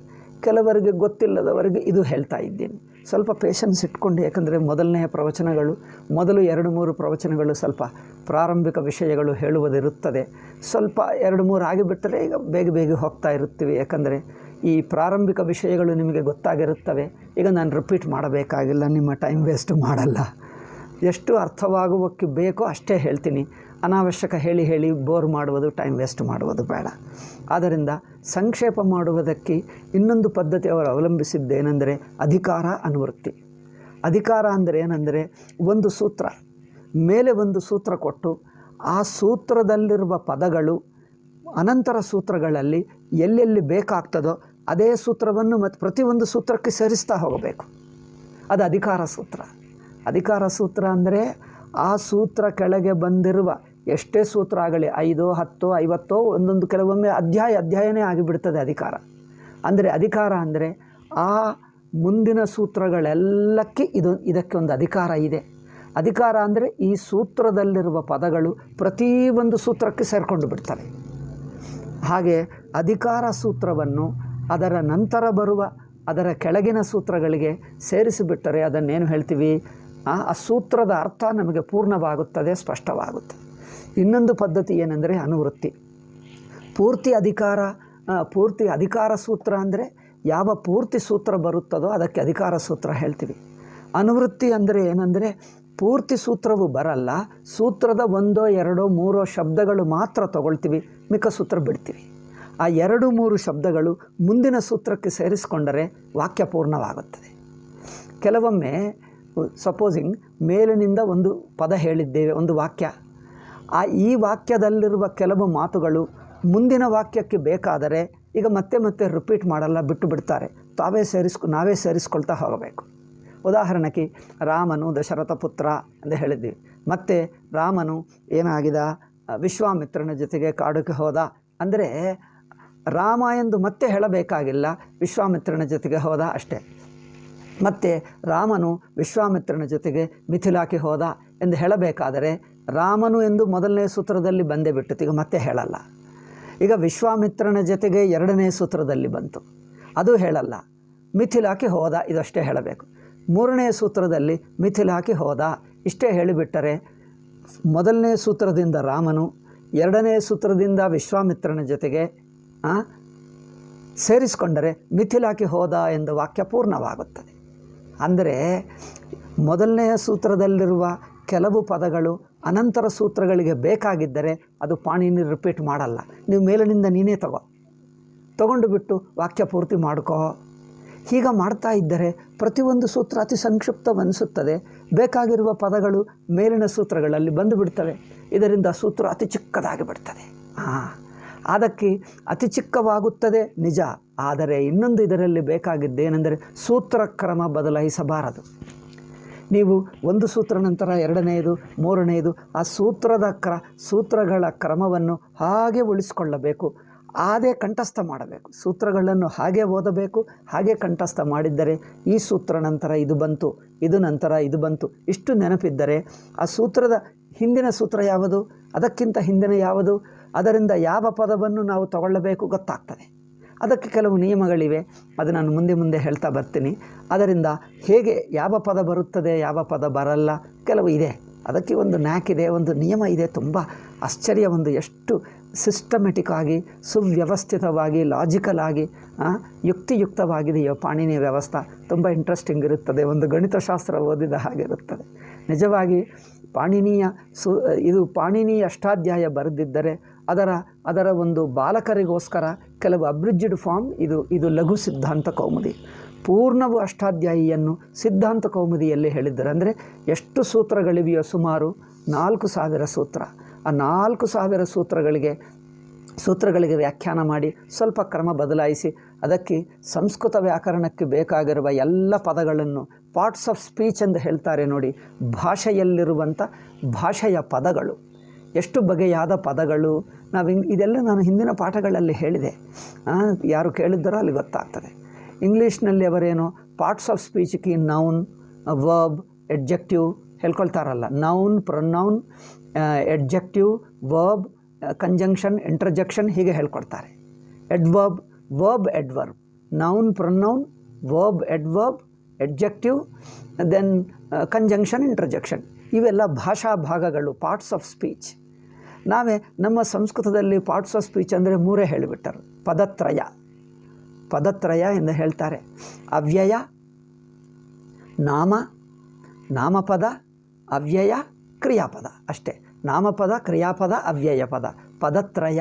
ಕೆಲವರಿಗೆ ಗೊತ್ತಿಲ್ಲದವರಿಗೆ ಇದು ಹೇಳ್ತಾ ಇದ್ದೀನಿ. ಸ್ವಲ್ಪ ಪೇಷನ್ಸ್ ಇಟ್ಕೊಂಡು, ಯಾಕಂದರೆ ಮೊದಲನೆಯ ಪ್ರವಚನಗಳು, ಮೊದಲು 2-3 ಪ್ರವಚನಗಳು ಸ್ವಲ್ಪ ಪ್ರಾರಂಭಿಕ ವಿಷಯಗಳು ಹೇಳುವುದಿರುತ್ತದೆ. ಸ್ವಲ್ಪ 2-3 ಆಗಿಬಿಟ್ಟರೆ ಈಗ ಬೇಗ ಬೇಗ ಹೋಗ್ತಾ ಇರುತ್ತೀವಿ, ಯಾಕಂದರೆ ಈ ಪ್ರಾರಂಭಿಕ ವಿಷಯಗಳು ನಿಮಗೆ ಗೊತ್ತಾಗಿರುತ್ತವೆ. ಈಗ ನಾನು ರಿಪೀಟ್ ಮಾಡಬೇಕಾಗಿಲ್ಲ, ನಿಮ್ಮ ಟೈಮ್ ವೇಸ್ಟ್ ಮಾಡಲ್ಲ. ಎಷ್ಟು ಅರ್ಥವಾಗುವಕ್ಕೆ ಬೇಕೋ ಅಷ್ಟೇ ಹೇಳ್ತೀನಿ. ಅನಾವಶ್ಯಕ ಹೇಳಿ ಹೇಳಿ ಬೋರ್ ಮಾಡುವುದು, ಟೈಮ್ ವೇಸ್ಟ್ ಮಾಡುವುದು ಬೇಡ. ಆದ್ದರಿಂದ ಸಂಕ್ಷೇಪ ಮಾಡುವುದಕ್ಕೆ ಇನ್ನೊಂದು ಪದ್ಧತಿ ಅವರು ಅವಲಂಬಿಸಿದ್ದೇನೆಂದರೆ ಅಧಿಕಾರ ಅನುವೃತ್ತಿ. ಅಧಿಕಾರ ಅಂದರೆ ಏನಂದರೆ, ಒಂದು ಸೂತ್ರ ಮೇಲೆ ಒಂದು ಸೂತ್ರ ಕೊಟ್ಟು ಆ ಸೂತ್ರದಲ್ಲಿರುವ ಪದಗಳು ಅನಂತರ ಸೂತ್ರಗಳಲ್ಲಿ ಎಲ್ಲೆಲ್ಲಿ ಬೇಕಾಗ್ತದೋ ಅದೇ ಸೂತ್ರವನ್ನು ಮತ್ತು ಪ್ರತಿಯೊಂದು ಸೂತ್ರಕ್ಕೆ ಸೇರಿಸ್ತಾ ಹೋಗಬೇಕು. ಅದು ಅಧಿಕಾರ ಸೂತ್ರ. ಅಧಿಕಾರ ಸೂತ್ರ ಅಂದರೆ ಆ ಸೂತ್ರ ಕೆಳಗೆ ಬಂದಿರುವ ಎಷ್ಟೇ ಸೂತ್ರ ಆಗಲಿ, 5, 10, 50 ಒಂದೊಂದು ಕೆಲವೊಮ್ಮೆ ಅಧ್ಯಾಯನೇ ಆಗಿಬಿಡ್ತದೆ ಅಧಿಕಾರ. ಅಂದರೆ ಅಧಿಕಾರ ಅಂದರೆ ಆ ಮುಂದಿನ ಸೂತ್ರಗಳೆಲ್ಲಕ್ಕೆ ಇದಕ್ಕೆ ಒಂದು ಅಧಿಕಾರ ಇದೆ. ಅಧಿಕಾರ ಅಂದರೆ ಈ ಸೂತ್ರದಲ್ಲಿರುವ ಪದಗಳು ಪ್ರತಿಯೊಂದು ಸೂತ್ರಕ್ಕೆ ಸೇರಿಕೊಂಡು ಬಿಡ್ತವೆ. ಹಾಗೆ ಅಧಿಕಾರ ಸೂತ್ರವನ್ನು ಅದರ ನಂತರ ಬರುವ ಅದರ ಕೆಳಗಿನ ಸೂತ್ರಗಳಿಗೆ ಸೇರಿಸಿಬಿಟ್ಟರೆ ಅದನ್ನೇನು ಹೇಳ್ತೀವಿ, ಆ ಸೂತ್ರದ ಅರ್ಥ ನಮಗೆ ಪೂರ್ಣವಾಗುತ್ತದೆ, ಸ್ಪಷ್ಟವಾಗುತ್ತದೆ. ಇನ್ನೊಂದು ಪದ್ಧತಿ ಏನೆಂದರೆ ಅನುವೃತ್ತಿ. ಪೂರ್ತಿ ಅಧಿಕಾರ ಸೂತ್ರ ಅಂದರೆ ಯಾವ ಪೂರ್ತಿ ಸೂತ್ರ ಬರುತ್ತದೋ ಅದಕ್ಕೆ ಅಧಿಕಾರ ಸೂತ್ರ ಹೇಳ್ತೀವಿ. ಅನುವೃತ್ತಿ ಅಂದರೆ ಏನಂದರೆ ಪೂರ್ತಿ ಸೂತ್ರವು ಬರಲ್ಲ, ಸೂತ್ರದ 1, 2, 3 ಶಬ್ದಗಳು ಮಾತ್ರ ತಗೊಳ್ತೀವಿ, ಮಿಕ್ಕ ಸೂತ್ರ ಬಿಡ್ತೀವಿ. ಆ 2-3 ಶಬ್ದಗಳು ಮುಂದಿನ ಸೂತ್ರಕ್ಕೆ ಸೇರಿಸಿಕೊಂಡರೆ ವಾಕ್ಯ ಪೂರ್ಣವಾಗುತ್ತದೆ. ಕೆಲವೊಮ್ಮೆ ಸಪೋಸಿಂಗ್ ಮೇಲಿನಿಂದ ಒಂದು ಪದ ಹೇಳಿದ್ದೇವೆ, ಒಂದು ವಾಕ್ಯ, ಈ ವಾಕ್ಯದಲ್ಲಿರುವ ಕೆಲವು ಮಾತುಗಳು ಮುಂದಿನ ವಾಕ್ಯಕ್ಕೆ ಬೇಕಾದರೆ ಈಗ ಮತ್ತೆ ರಿಪೀಟ್ ಮಾಡಲ್ಲ, ಬಿಟ್ಟು ಬಿಡ್ತಾರೆ, ನಾವೇ ಸೇರಿಸ್ಕೊಳ್ತಾ ಹೋಗಬೇಕು. ಉದಾಹರಣೆಗೆ ರಾಮನು ದಶರಥ ಪುತ್ರ ಅಂತ ಹೇಳಿದ್ದೀವಿ. ಮತ್ತು ರಾಮನು ಏನಾಗಿದ, ವಿಶ್ವಾಮಿತ್ರನ ಜೊತೆಗೆ ಕಾಡಿಗೆ ಹೋದ ಅಂದರೆ ರಾಮ ಎಂದು ಮತ್ತೆ ಹೇಳಬೇಕಾಗಿಲ್ಲ, ವಿಶ್ವಾಮಿತ್ರನ ಜೊತೆಗೆ ಹೋದ ಅಷ್ಟೇ. ಮತ್ತು ರಾಮನು ವಿಶ್ವಾಮಿತ್ರನ ಜೊತೆಗೆ ಮಿಥಿಲಾಕ್ಕೆ ಹೋದ ಎಂದು ಹೇಳಬೇಕಾದರೆ ರಾಮನು ಎಂದು ಮೊದಲನೇ ಸೂತ್ರದಲ್ಲಿ ಬಂದೇ ಬಿಟ್ಟಿತು, ಈಗ ಮತ್ತೆ ಹೇಳಲ್ಲ. ಈಗ ವಿಶ್ವಾಮಿತ್ರನ ಜೊತೆಗೆ 2ನೇ ಸೂತ್ರದಲ್ಲಿ ಬಂತು, ಅದು ಹೇಳಲ್ಲ. ಮಿಥಿಲಾಕ್ಕೆ ಹೋದ ಇದಷ್ಟೇ ಹೇಳಬೇಕು. 3ನೇ ಸೂತ್ರದಲ್ಲಿ ಮಿಥಿಲಾಕ್ಕೆ ಹೋದ ಇಷ್ಟೇ ಹೇಳಿಬಿಟ್ಟರೆ ಮೊದಲನೇ ಸೂತ್ರದಿಂದ ರಾಮನು, 2ನೇ ಸೂತ್ರದಿಂದ ವಿಶ್ವಾಮಿತ್ರನ ಜೊತೆಗೆ ಸೇರಿಸಿಕೊಂಡರೆ ಮಿಥಿಲಾಕ್ಕೆ ಹೋದ ಎಂದು ವಾಕ್ಯ ಪೂರ್ಣವಾಗುತ್ತದೆ. ಅಂದರೆ ಮೊದಲನೆಯ ಸೂತ್ರದಲ್ಲಿರುವ ಕೆಲವು ಪದಗಳು ಅನಂತರ ಸೂತ್ರಗಳಿಗೆ ಬೇಕಾಗಿದ್ದರೆ ಅದು ಪಾಣಿನಿ ರಿಪೀಟ್ ಮಾಡಲ್ಲ, ನೀವು ಮೇಲಿನಿಂದ ನೀನೇ ತಗೊಂಡು ಬಿಟ್ಟು ವಾಕ್ಯ ಪೂರ್ತಿ ಮಾಡ್ಕೋ. ಹೀಗೆ ಮಾಡ್ತಾ ಇದ್ದರೆ ಪ್ರತಿಯೊಂದು ಸೂತ್ರ ಅತಿ ಸಂಕ್ಷಿಪ್ತವೆನಿಸುತ್ತದೆ, ಬೇಕಾಗಿರುವ ಪದಗಳು ಮೇಲಿನ ಸೂತ್ರಗಳಲ್ಲಿ ಬಂದು ಬಿಡ್ತವೆ. ಇದರಿಂದ ಸೂತ್ರ ಅತಿ ಚಿಕ್ಕದಾಗಿ ಬಿಡ್ತದೆ. ಅದಕ್ಕೆ ಅತಿ ಚಿಕ್ಕವಾಗುತ್ತದೆ ನಿಜ, ಆದರೆ ಇನ್ನೊಂದು ಇದರಲ್ಲಿ ಬೇಕಾಗಿದ್ದೇನೆಂದರೆ ಸೂತ್ರ ಕ್ರಮ ಬದಲಾಯಿಸಬಾರದು. ನೀವು ಒಂದು ಸೂತ್ರ ನಂತರ 2ನೇದು 3ನೇದು ಆ ಸೂತ್ರಗಳ ಕ್ರಮವನ್ನು ಹಾಗೆ ಉಳಿಸಿಕೊಳ್ಳಬೇಕು, ಅದೇ ಕಂಠಸ್ಥ ಮಾಡಬೇಕು. ಸೂತ್ರಗಳನ್ನು ಹಾಗೆ ಓದಬೇಕು, ಹಾಗೆ ಕಂಠಸ್ಥ ಮಾಡಿದ್ದರೆ ಈ ಸೂತ್ರ ನಂತರ ಇದು ಬಂತು, ಇದು ನಂತರ ಇದು ಬಂತು, ಇಷ್ಟು ನೆನಪಿದ್ದರೆ ಆ ಸೂತ್ರದ ಹಿಂದಿನ ಸೂತ್ರ ಯಾವುದು, ಅದಕ್ಕಿಂತ ಹಿಂದಿನ ಯಾವುದು, ಅದರಿಂದ ಯಾವ ಪದವನ್ನು ನಾವು ತಗೊಳ್ಳಬೇಕು ಗೊತ್ತಾಗ್ತದೆ. ಅದಕ್ಕೆ ಕೆಲವು ನಿಯಮಗಳಿವೆ, ಅದು ನಾನು ಮುಂದೆ ಹೇಳ್ತಾ ಬರ್ತೀನಿ. ಅದರಿಂದ ಹೇಗೆ ಯಾವ ಪದ ಬರುತ್ತದೆ, ಯಾವ ಪದ ಬರಲ್ಲ ಕೆಲವು ಇದೆ, ಅದಕ್ಕೆ ಒಂದು ನ್ಯಾಕ್ ಇದೆ, ಒಂದು ನಿಯಮ ಇದೆ. ತುಂಬ ಆಶ್ಚರ್ಯ, ಒಂದು ಎಷ್ಟು ಸಿಸ್ಟಮೆಟಿಕ್ ಆಗಿ ಸುವ್ಯವಸ್ಥಿತವಾಗಿ ಲಾಜಿಕಲ್ ಆಗಿ ಯುಕ್ತಿಯುಕ್ತವಾಗಿದೆಯೋ ಪಾಣಿನಿ ವ್ಯವಸ್ಥೆ. ತುಂಬ ಇಂಟ್ರೆಸ್ಟಿಂಗ್ ಇರುತ್ತದೆ, ಒಂದು ಗಣಿತಶಾಸ್ತ್ರ ಓದಿದ ಹಾಗಿರುತ್ತದೆ ನಿಜವಾಗಿ. ಇದು ಪಾಣಿನಿ ಅಷ್ಟಾಧ್ಯಾಯ ಬರೆದಿದ್ದರೆ ಅದರ ಒಂದು ಬಾಲಕರಿಗೋಸ್ಕರ ಕೆಲವು ಅಬ್ರಿಡ್ಜ್ಡ್ ಫಾರ್ಮ್ ಇದು ಲಘು ಸಿದ್ಧಾಂತ ಕೌಮುದಿ. ಪೂರ್ಣವು ಅಷ್ಟಾಧ್ಯಾಯಿಯನ್ನು ಸಿದ್ಧಾಂತ ಕೌಮುದಿಯಲ್ಲಿ ಹೇಳಿದ್ದಾರೆ. ಅಂದರೆ ಎಷ್ಟು ಸೂತ್ರಗಳಿವೆಯೋ ಸುಮಾರು 4000 ಸೂತ್ರ. ಆ 4000 ಸೂತ್ರಗಳಿಗೆ ವ್ಯಾಖ್ಯಾನ ಮಾಡಿ ಸ್ವಲ್ಪ ಕ್ರಮ ಬದಲಾಯಿಸಿ ಅದಕ್ಕೆ ಸಂಸ್ಕೃತ ವ್ಯಾಕರಣಕ್ಕೆ ಬೇಕಾಗಿರುವ ಎಲ್ಲ ಪದಗಳನ್ನು ಪಾರ್ಟ್ಸ್ ಆಫ್ ಸ್ಪೀಚ್ ಎಂದು ಹೇಳ್ತಾರೆ ನೋಡಿ, ಭಾಷೆಯಲ್ಲಿರುವಂಥ ಭಾಷೆಯ ಪದಗಳು, ಎಷ್ಟು ಬಗೆಯಾದ ಪದಗಳು. ಇದೆಲ್ಲ ನಾನು ಹಿಂದಿನ ಪಾಠಗಳಲ್ಲಿ ಹೇಳಿದೆ, ಯಾರು ಕೇಳಿದ್ದಾರೋ ಅಲ್ಲಿ ಗೊತ್ತಾಗ್ತದೆ. ಇಂಗ್ಲೀಷ್ನಲ್ಲಿ ಅವರೇನು ಪಾರ್ಟ್ಸ್ ಆಫ್ ಸ್ಪೀಚ್ಗೆ ನೌನ್, ವರ್ಬ್, ಎಡ್ಜೆಕ್ಟಿವ್ ಹೇಳ್ಕೊಳ್ತಾರಲ್ಲ. Noun, pronoun, adjective, verb, conjunction, interjection ಹೀಗೆ ಹೇಳ್ಕೊಡ್ತಾರೆ. Adverb, verb, adverb, noun, pronoun, verb, adverb, adjective, then conjunction, interjection ಇವೆಲ್ಲ ಭಾಷಾ ಭಾಗಗಳು, ಪಾರ್ಟ್ಸ್ ಆಫ್ ಸ್ಪೀಚ್. ನಾವೇ ನಮ್ಮ ಸಂಸ್ಕೃತದಲ್ಲಿ ಪಾರ್ಟ್ಸ್ ಆಫ್ ಸ್ಪೀಚ್ ಅಂದರೆ 3 ಹೇಳಿಬಿಟ್ಟರು. ಪದತ್ರಯ ಎಂದು ಹೇಳ್ತಾರೆ. ಅವ್ಯಯ, ನಾಮಪದ, ಅವ್ಯಯ, ಕ್ರಿಯಾಪದ ಅಷ್ಟೇ. ನಾಮಪದ, ಕ್ರಿಯಾಪದ, ಅವ್ಯಯ ಪದ, ಪದತ್ರಯ.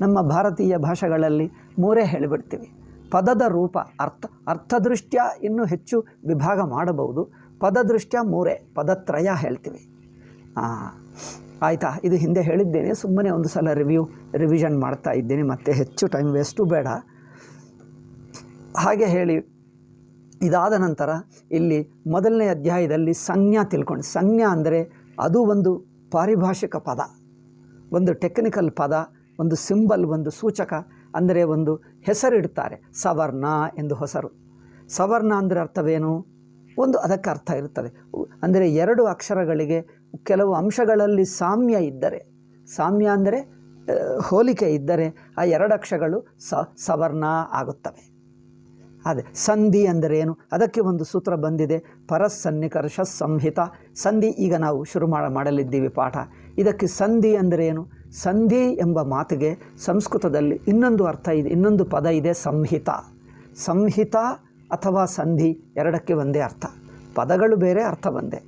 ನಮ್ಮ ಭಾರತೀಯ ಭಾಷೆಗಳಲ್ಲಿ 3 ಹೇಳಿಬಿಡ್ತೀವಿ. ಪದದ ರೂಪ, ಅರ್ಥದೃಷ್ಟ್ಯ ಇನ್ನೂ ಹೆಚ್ಚು ವಿಭಾಗ ಮಾಡಬಹುದು. ಪದದೃಷ್ಟ್ಯ 3, ಪದತ್ರಯ ಹೇಳ್ತೀವಿ. ಆಯಿತಾ? ಇದು ಹಿಂದೆ ಹೇಳಿದ್ದೇನೆ, ಸುಮ್ಮನೆ ಒಂದು ಸಲ ರಿವಿಷನ್ ಮಾಡ್ತಾ ಇದ್ದೇನೆ, ಮತ್ತೆ ಹೆಚ್ಚು ಟೈಮ್ ವೇಸ್ಟು ಬೇಡ. ಹಾಗೆ ಹೇಳಿ ಇದಾದ ನಂತರ ಇಲ್ಲಿ ಮೊದಲನೇ ಅಧ್ಯಾಯದಲ್ಲಿ ಸಂಜ್ಞಾ ತಿಳ್ಕೊಂಡು, ಸಂಜ್ಞಾ ಅಂದರೆ ಅದು ಒಂದು ಪಾರಿಭಾಷಿಕ ಪದ, ಒಂದು ಟೆಕ್ನಿಕಲ್ ಪದ, ಒಂದು ಸಿಂಬಲ್, ಒಂದು ಸೂಚಕ. ಅಂದರೆ ಒಂದು ಹೆಸರಿಡ್ತಾರೆ, ಸವರ್ಣ ಎಂದು ಹೆಸರು. ಸವರ್ಣ ಅಂದರೆ ಅರ್ಥವೇನು? ಒಂದು ಅದಕ್ಕೆ ಅರ್ಥ ಇರುತ್ತದೆ. ಅಂದರೆ 2 ಅಕ್ಷರಗಳಿಗೆ ಕೆಲವು ಅಂಶಗಳಲ್ಲಿ ಸಾಮ್ಯ ಇದ್ದರೆ, ಸಾಮ್ಯ ಅಂದರೆ ಹೋಲಿಕೆ ಇದ್ದರೆ ಆ 2 ಅಕ್ಷರಗಳು ಸವರ್ಣ ಆಗುತ್ತವೆ. ಅದೇ ಸಂಧಿ ಅಂದರೆ ಏನು? ಅದಕ್ಕೆ ಒಂದು ಸೂತ್ರ ಬಂದಿದೆ, ಪರಸನ್ನಿಕರ್ಷ ಸಂಹಿತ. ಸಂಧಿ ಈಗ ನಾವು ಶುರು ಮಾಡಲಿದ್ದೀವಿ ಪಾಠ. ಇದಕ್ಕೆ ಸಂಧಿ ಅಂದರೆ ಏನು? ಸಂಧಿ ಎಂಬ ಮಾತಿಗೆ ಸಂಸ್ಕೃತದಲ್ಲಿ ಇನ್ನೊಂದು ಅರ್ಥ ಇದೆ, ಇನ್ನೊಂದು ಪದ ಇದೆ, ಸಂಹಿತ. ಸಂಹಿತ ಅಥವಾ ಸಂಧಿ ಎರಡಕ್ಕೆ ಒಂದೇ ಅರ್ಥ, ಪದಗಳು ಬೇರೆ, ಅರ್ಥ ಒಂದೇ.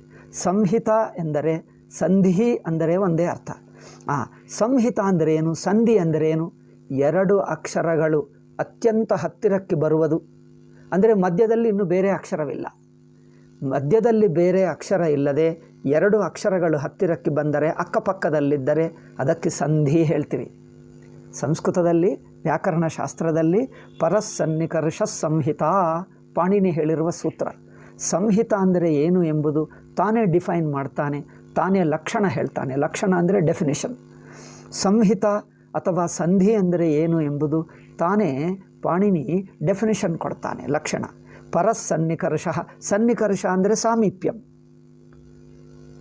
ಸಂಹಿತ ಎಂದರೆ, ಸಂಧಿ ಅಂದರೆ ಒಂದೇ ಅರ್ಥ. ಸಂಹಿತ ಅಂದರೆ ಏನು? ಸಂಧಿ ಅಂದರೆ ಏನು? 2 ಅಕ್ಷರಗಳು ಅತ್ಯಂತ ಹತ್ತಿರಕ್ಕೆ ಬರುವುದು. ಅಂದರೆ ಮಧ್ಯದಲ್ಲಿ ಇನ್ನೂ ಬೇರೆ ಅಕ್ಷರವಿಲ್ಲ. ಮಧ್ಯದಲ್ಲಿ ಬೇರೆ ಅಕ್ಷರ ಇಲ್ಲದೆ 2 ಅಕ್ಷರಗಳು ಹತ್ತಿರಕ್ಕೆ ಬಂದರೆ, ಅಕ್ಕಪಕ್ಕದಲ್ಲಿದ್ದರೆ ಅದಕ್ಕೆ ಸಂಧಿ ಹೇಳ್ತೀವಿ. ಸಂಸ್ಕೃತದಲ್ಲಿ ವ್ಯಾಕರಣಶಾಸ್ತ್ರದಲ್ಲಿ ಪರಸನ್ನಿಕರ್ಷ ಸಂಹಿತ ಪಾಣಿನಿ ಹೇಳಿರುವ ಸೂತ್ರ. ಸಂಹಿತ ಅಂದರೆ ಏನು ಎಂಬುದು ತಾನೇ ಡಿಫೈನ್ ಮಾಡ್ತಾನೆ, ತಾನೇ ಲಕ್ಷಣ ಹೇಳ್ತಾನೆ. ಲಕ್ಷಣ ಅಂದರೆ ಡೆಫಿನಿಷನ್. ಸಂಹಿತ ಅಥವಾ ಸಂಧಿ ಅಂದರೆ ಏನು ಎಂಬುದು ತಾನೇ ಪಾಣಿನಿ ಡೆಫಿನಿಷನ್ ಕೊಡ್ತಾನೆ, ಲಕ್ಷಣ. ಪರಸನ್ನಿಕರ್ಷ, ಸನ್ನಿಕರ್ಷ ಅಂದರೆ ಸಾಮೀಪ್ಯಂ,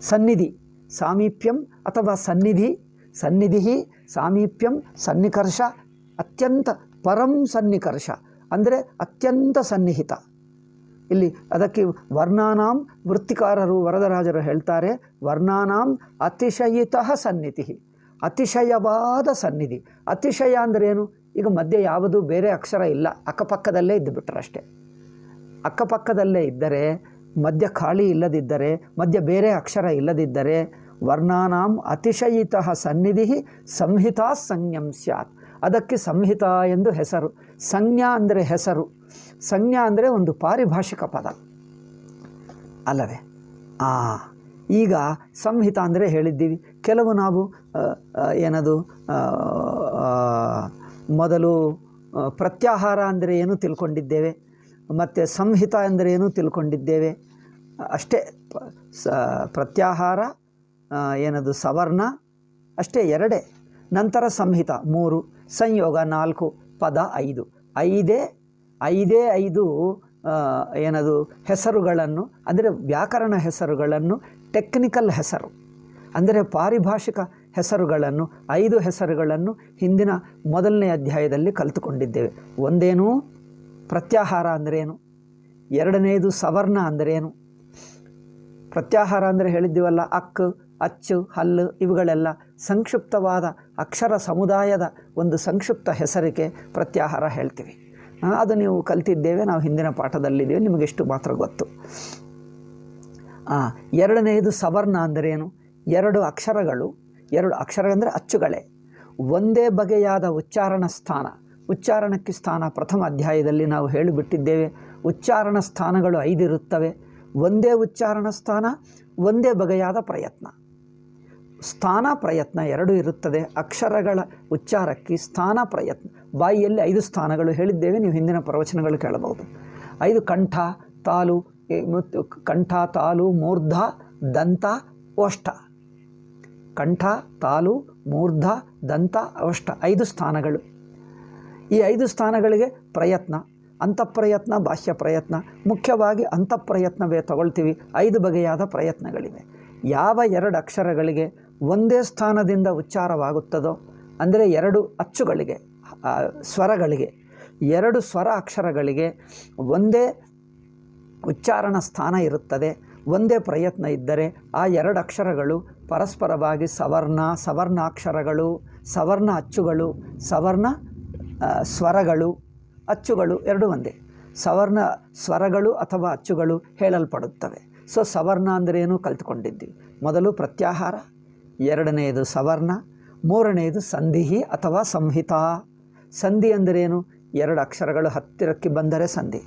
ಸನ್ನಿಧಿ, ಸಾಮೀಪ್ಯಂ ಅಥವಾ ಸನ್ನಿಧಿ, ಸನ್ನಿಧಿ, ಸಾಮೀಪ್ಯಂ, ಸನ್ನಿಕರ್ಷ, ಅತ್ಯಂತ ಪರಂ ಸನ್ನಿಕರ್ಷ ಅಂದರೆ ಅತ್ಯಂತ ಸನ್ನಿಹಿತ. ಇಲ್ಲಿ ಅದಕ್ಕೆ ವರ್ಣಾನಾಂ, ವೃತ್ತಿಕಾರರು ವರದರಾಜರು ಹೇಳ್ತಾರೆ, ವರ್ಣಾನಾಂ ಅತಿಶಯಿತಃ ಸನ್ನಿಧಿ, ಅತಿಶಯವಾದ ಸನ್ನಿಧಿ. ಅತಿಶಯ ಅಂದರೆ ಏನು? ಈಗ ಮಧ್ಯೆ ಯಾವುದೂ ಬೇರೆ ಅಕ್ಷರ ಇಲ್ಲ, ಅಕ್ಕಪಕ್ಕದಲ್ಲೇ ಇದ್ದು ಬಿಟ್ಟರಷ್ಟೇ. ಅಕ್ಕಪಕ್ಕದಲ್ಲೇ ಇದ್ದರೆ, ಮಧ್ಯ ಖಾಲಿ ಇಲ್ಲದಿದ್ದರೆ, ಮಧ್ಯ ಬೇರೆ ಅಕ್ಷರ ಇಲ್ಲದಿದ್ದರೆ, ವರ್ಣಾನಾಂ ಅತಿಶಯಿತಃ ಸನ್ನಿಧಿ ಸಂಹಿತಾ ಸಂಜ್ಞಂ ಸ್ಯಾತ್. ಅದಕ್ಕೆ ಸಂಹಿತಾ ಎಂದು ಹೆಸರು. ಸಂಜ್ಞಾ ಅಂದರೆ ಹೆಸರು, ಸಂಜ್ಞಾ ಅಂದರೆ ಒಂದು ಪಾರಿಭಾಷಿಕ ಪದ ಅಲ್ಲವೇ? ಈಗ ಸಂಹಿತ ಅಂದರೆ ಹೇಳಿದ್ದೀವಿ. ಕೆಲವು ನಾವು ಏನದು ಮೊದಲು ಪ್ರತ್ಯಾಹಾರ ಅಂದರೆ ಏನು ತಿಳ್ಕೊಂಡಿದ್ದೇವೆ, ಮತ್ತು ಸಂಹಿತ ಅಂದರೆ ಏನು ತಿಳ್ಕೊಂಡಿದ್ದೇವೆ ಅಷ್ಟೇ. ಪ್ರತ್ಯಾಹಾರ ಏನದು ಸವರ್ಣ ಅಷ್ಟೇ, 2. ನಂತರ ಸಂಹಿತ 3, ಸಂಯೋಗ 4, ಪದ 5. ಐದೇ 5 ಏನದು ಹೆಸರುಗಳನ್ನು, ಅಂದರೆ ವ್ಯಾಕರಣ ಹೆಸರುಗಳನ್ನು, ಟೆಕ್ನಿಕಲ್ ಹೆಸರು ಅಂದರೆ ಪಾರಿಭಾಷಿಕ ಹೆಸರುಗಳನ್ನು, 5 ಹೆಸರುಗಳನ್ನು ಹಿಂದಿನ ಮೊದಲನೇ ಅಧ್ಯಾಯದಲ್ಲಿ ಕಲಿತುಕೊಂಡಿದ್ದೇವೆ. ಒಂದೇನು ಪ್ರತ್ಯಾಹಾರ ಅಂದ್ರೇನು, 2ನೇದು ಸವರ್ಣ ಅಂದ್ರೇನು. ಪ್ರತ್ಯಾಹಾರ ಅಂದರೆ ಹೇಳಿದ್ದೀವಲ್ಲ, ಅಕ್, ಅಚ್ಚು, ಹಲ್ಲು ಇವುಗಳೆಲ್ಲ ಸಂಕ್ಷಿಪ್ತವಾದ ಅಕ್ಷರ ಸಮುದಾಯದ ಒಂದು ಸಂಕ್ಷಿಪ್ತ ಹೆಸರಿಗೆ ಪ್ರತ್ಯಾಹಾರ ಹೇಳ್ತೀವಿ. ಅದು ನೀವು ಕಲಿತಿದ್ದೇವೆ, ನಾವು ಹಿಂದಿನ ಪಾಠದಲ್ಲಿದ್ದೇವೆ, ನಿಮಗೆಷ್ಟು ಮಾತ್ರ ಗೊತ್ತು. 2ನೇದು ಸವರ್ಣ ಅಂದರೇನು? 2 ಅಕ್ಷರಗಳು, 2 ಅಕ್ಷರ ಅಂದರೆ ಅಚ್ಚುಗಳೇ, ಒಂದೇ ಬಗೆಯಾದ ಉಚ್ಚಾರಣ ಸ್ಥಾನ. ಉಚ್ಚಾರಣಕ್ಕೆ ಸ್ಥಾನ ಪ್ರಥಮ ಅಧ್ಯಾಯದಲ್ಲಿ ನಾವು ಹೇಳಿಬಿಟ್ಟಿದ್ದೇವೆ. ಉಚ್ಚಾರಣ ಸ್ಥಾನಗಳು 5 ಇರುತ್ತವೆ. ಒಂದೇ ಉಚ್ಚಾರಣ ಸ್ಥಾನ, ಒಂದೇ ಬಗೆಯಾದ ಪ್ರಯತ್ನ. ಸ್ಥಾನ ಪ್ರಯತ್ನ 2 ಇರುತ್ತದೆ. ಅಕ್ಷರಗಳ ಉಚ್ಚಾರಕ್ಕೆ ಸ್ಥಾನ ಪ್ರಯತ್ನ. ಬಾಯಿಯಲ್ಲಿ 5 ಸ್ಥಾನಗಳು ಹೇಳಿದ್ದೇವೆ, ನೀವು ಹಿಂದಿನ ಪ್ರವಚನಗಳು ಕೇಳಬಹುದು. 5 ಕಂಠ, ತಾಲು, ಕಂಠ, ತಾಲು, ಮೂರ್ಧ, ದಂತ, ಓಷ್ಠ. ಕಂಠ, ತಾಲು, ಮೂರ್ಧ, ದಂತ, ಓಷ್ಠ 5 ಸ್ಥಾನಗಳು. ಈ 5 ಸ್ಥಾನಗಳಿಗೆ ಪ್ರಯತ್ನ, ಅಂತಃಪ್ರಯತ್ನ, ಬಾಹ್ಯ ಪ್ರಯತ್ನ. ಮುಖ್ಯವಾಗಿ ಅಂತಃಪ್ರಯತ್ನವೇ ತಗೊಳ್ತೀವಿ. 5 ಬಗೆಯಾದ ಪ್ರಯತ್ನಗಳಿವೆ. ಯಾವ 2 ಅಕ್ಷರಗಳಿಗೆ ಒಂದೇ ಸ್ಥಾನದಿಂದ ಉಚ್ಚಾರವಾಗುತ್ತದೋ, ಅಂದರೆ ಎರಡು ಅಚ್ಚುಗಳಿಗೆ, ಸ್ವರಗಳಿಗೆ, ಎರಡು ಸ್ವರ ಅಕ್ಷರಗಳಿಗೆ ಒಂದೇ ಉಚ್ಚಾರಣ ಸ್ಥಾನ ಇರುತ್ತದೆ, ಒಂದೇ ಪ್ರಯತ್ನ ಇದ್ದರೆ ಆ ಎರಡು ಅಕ್ಷರಗಳು ಪರಸ್ಪರವಾಗಿ ಸವರ್ಣಾಕ್ಷರಗಳು, ಸವರ್ಣ ಅಚ್ಚುಗಳು, ಸವರ್ಣ ಸ್ವರಗಳು, ಅಚ್ಚುಗಳು ಎರಡೂ ಒಂದೇ, ಸವರ್ಣ ಸ್ವರಗಳು ಅಥವಾ ಅಚ್ಚುಗಳು ಹೇಳಲ್ಪಡುತ್ತವೆ. ಸೊ ಸವರ್ಣ ಅಂದ್ರೇನು ಕಲ್ತ್ಕೊಂಡಿದ್ದೀವಿ. ಮೊದಲು ಪ್ರತ್ಯಾಹಾರ, ಎರಡನೆಯದು ಸವರ್ಣ, ಮೂರನೆಯದು ಸಂಧಿ ಅಥವಾ ಸಂಹಿತಾ. ಸಂಧಿ ಅಂದರೇನು? ಎರಡು ಅಕ್ಷರಗಳು ಹತ್ತಿರಕ್ಕೆ ಬಂದರೆ ಸಂಧಿ.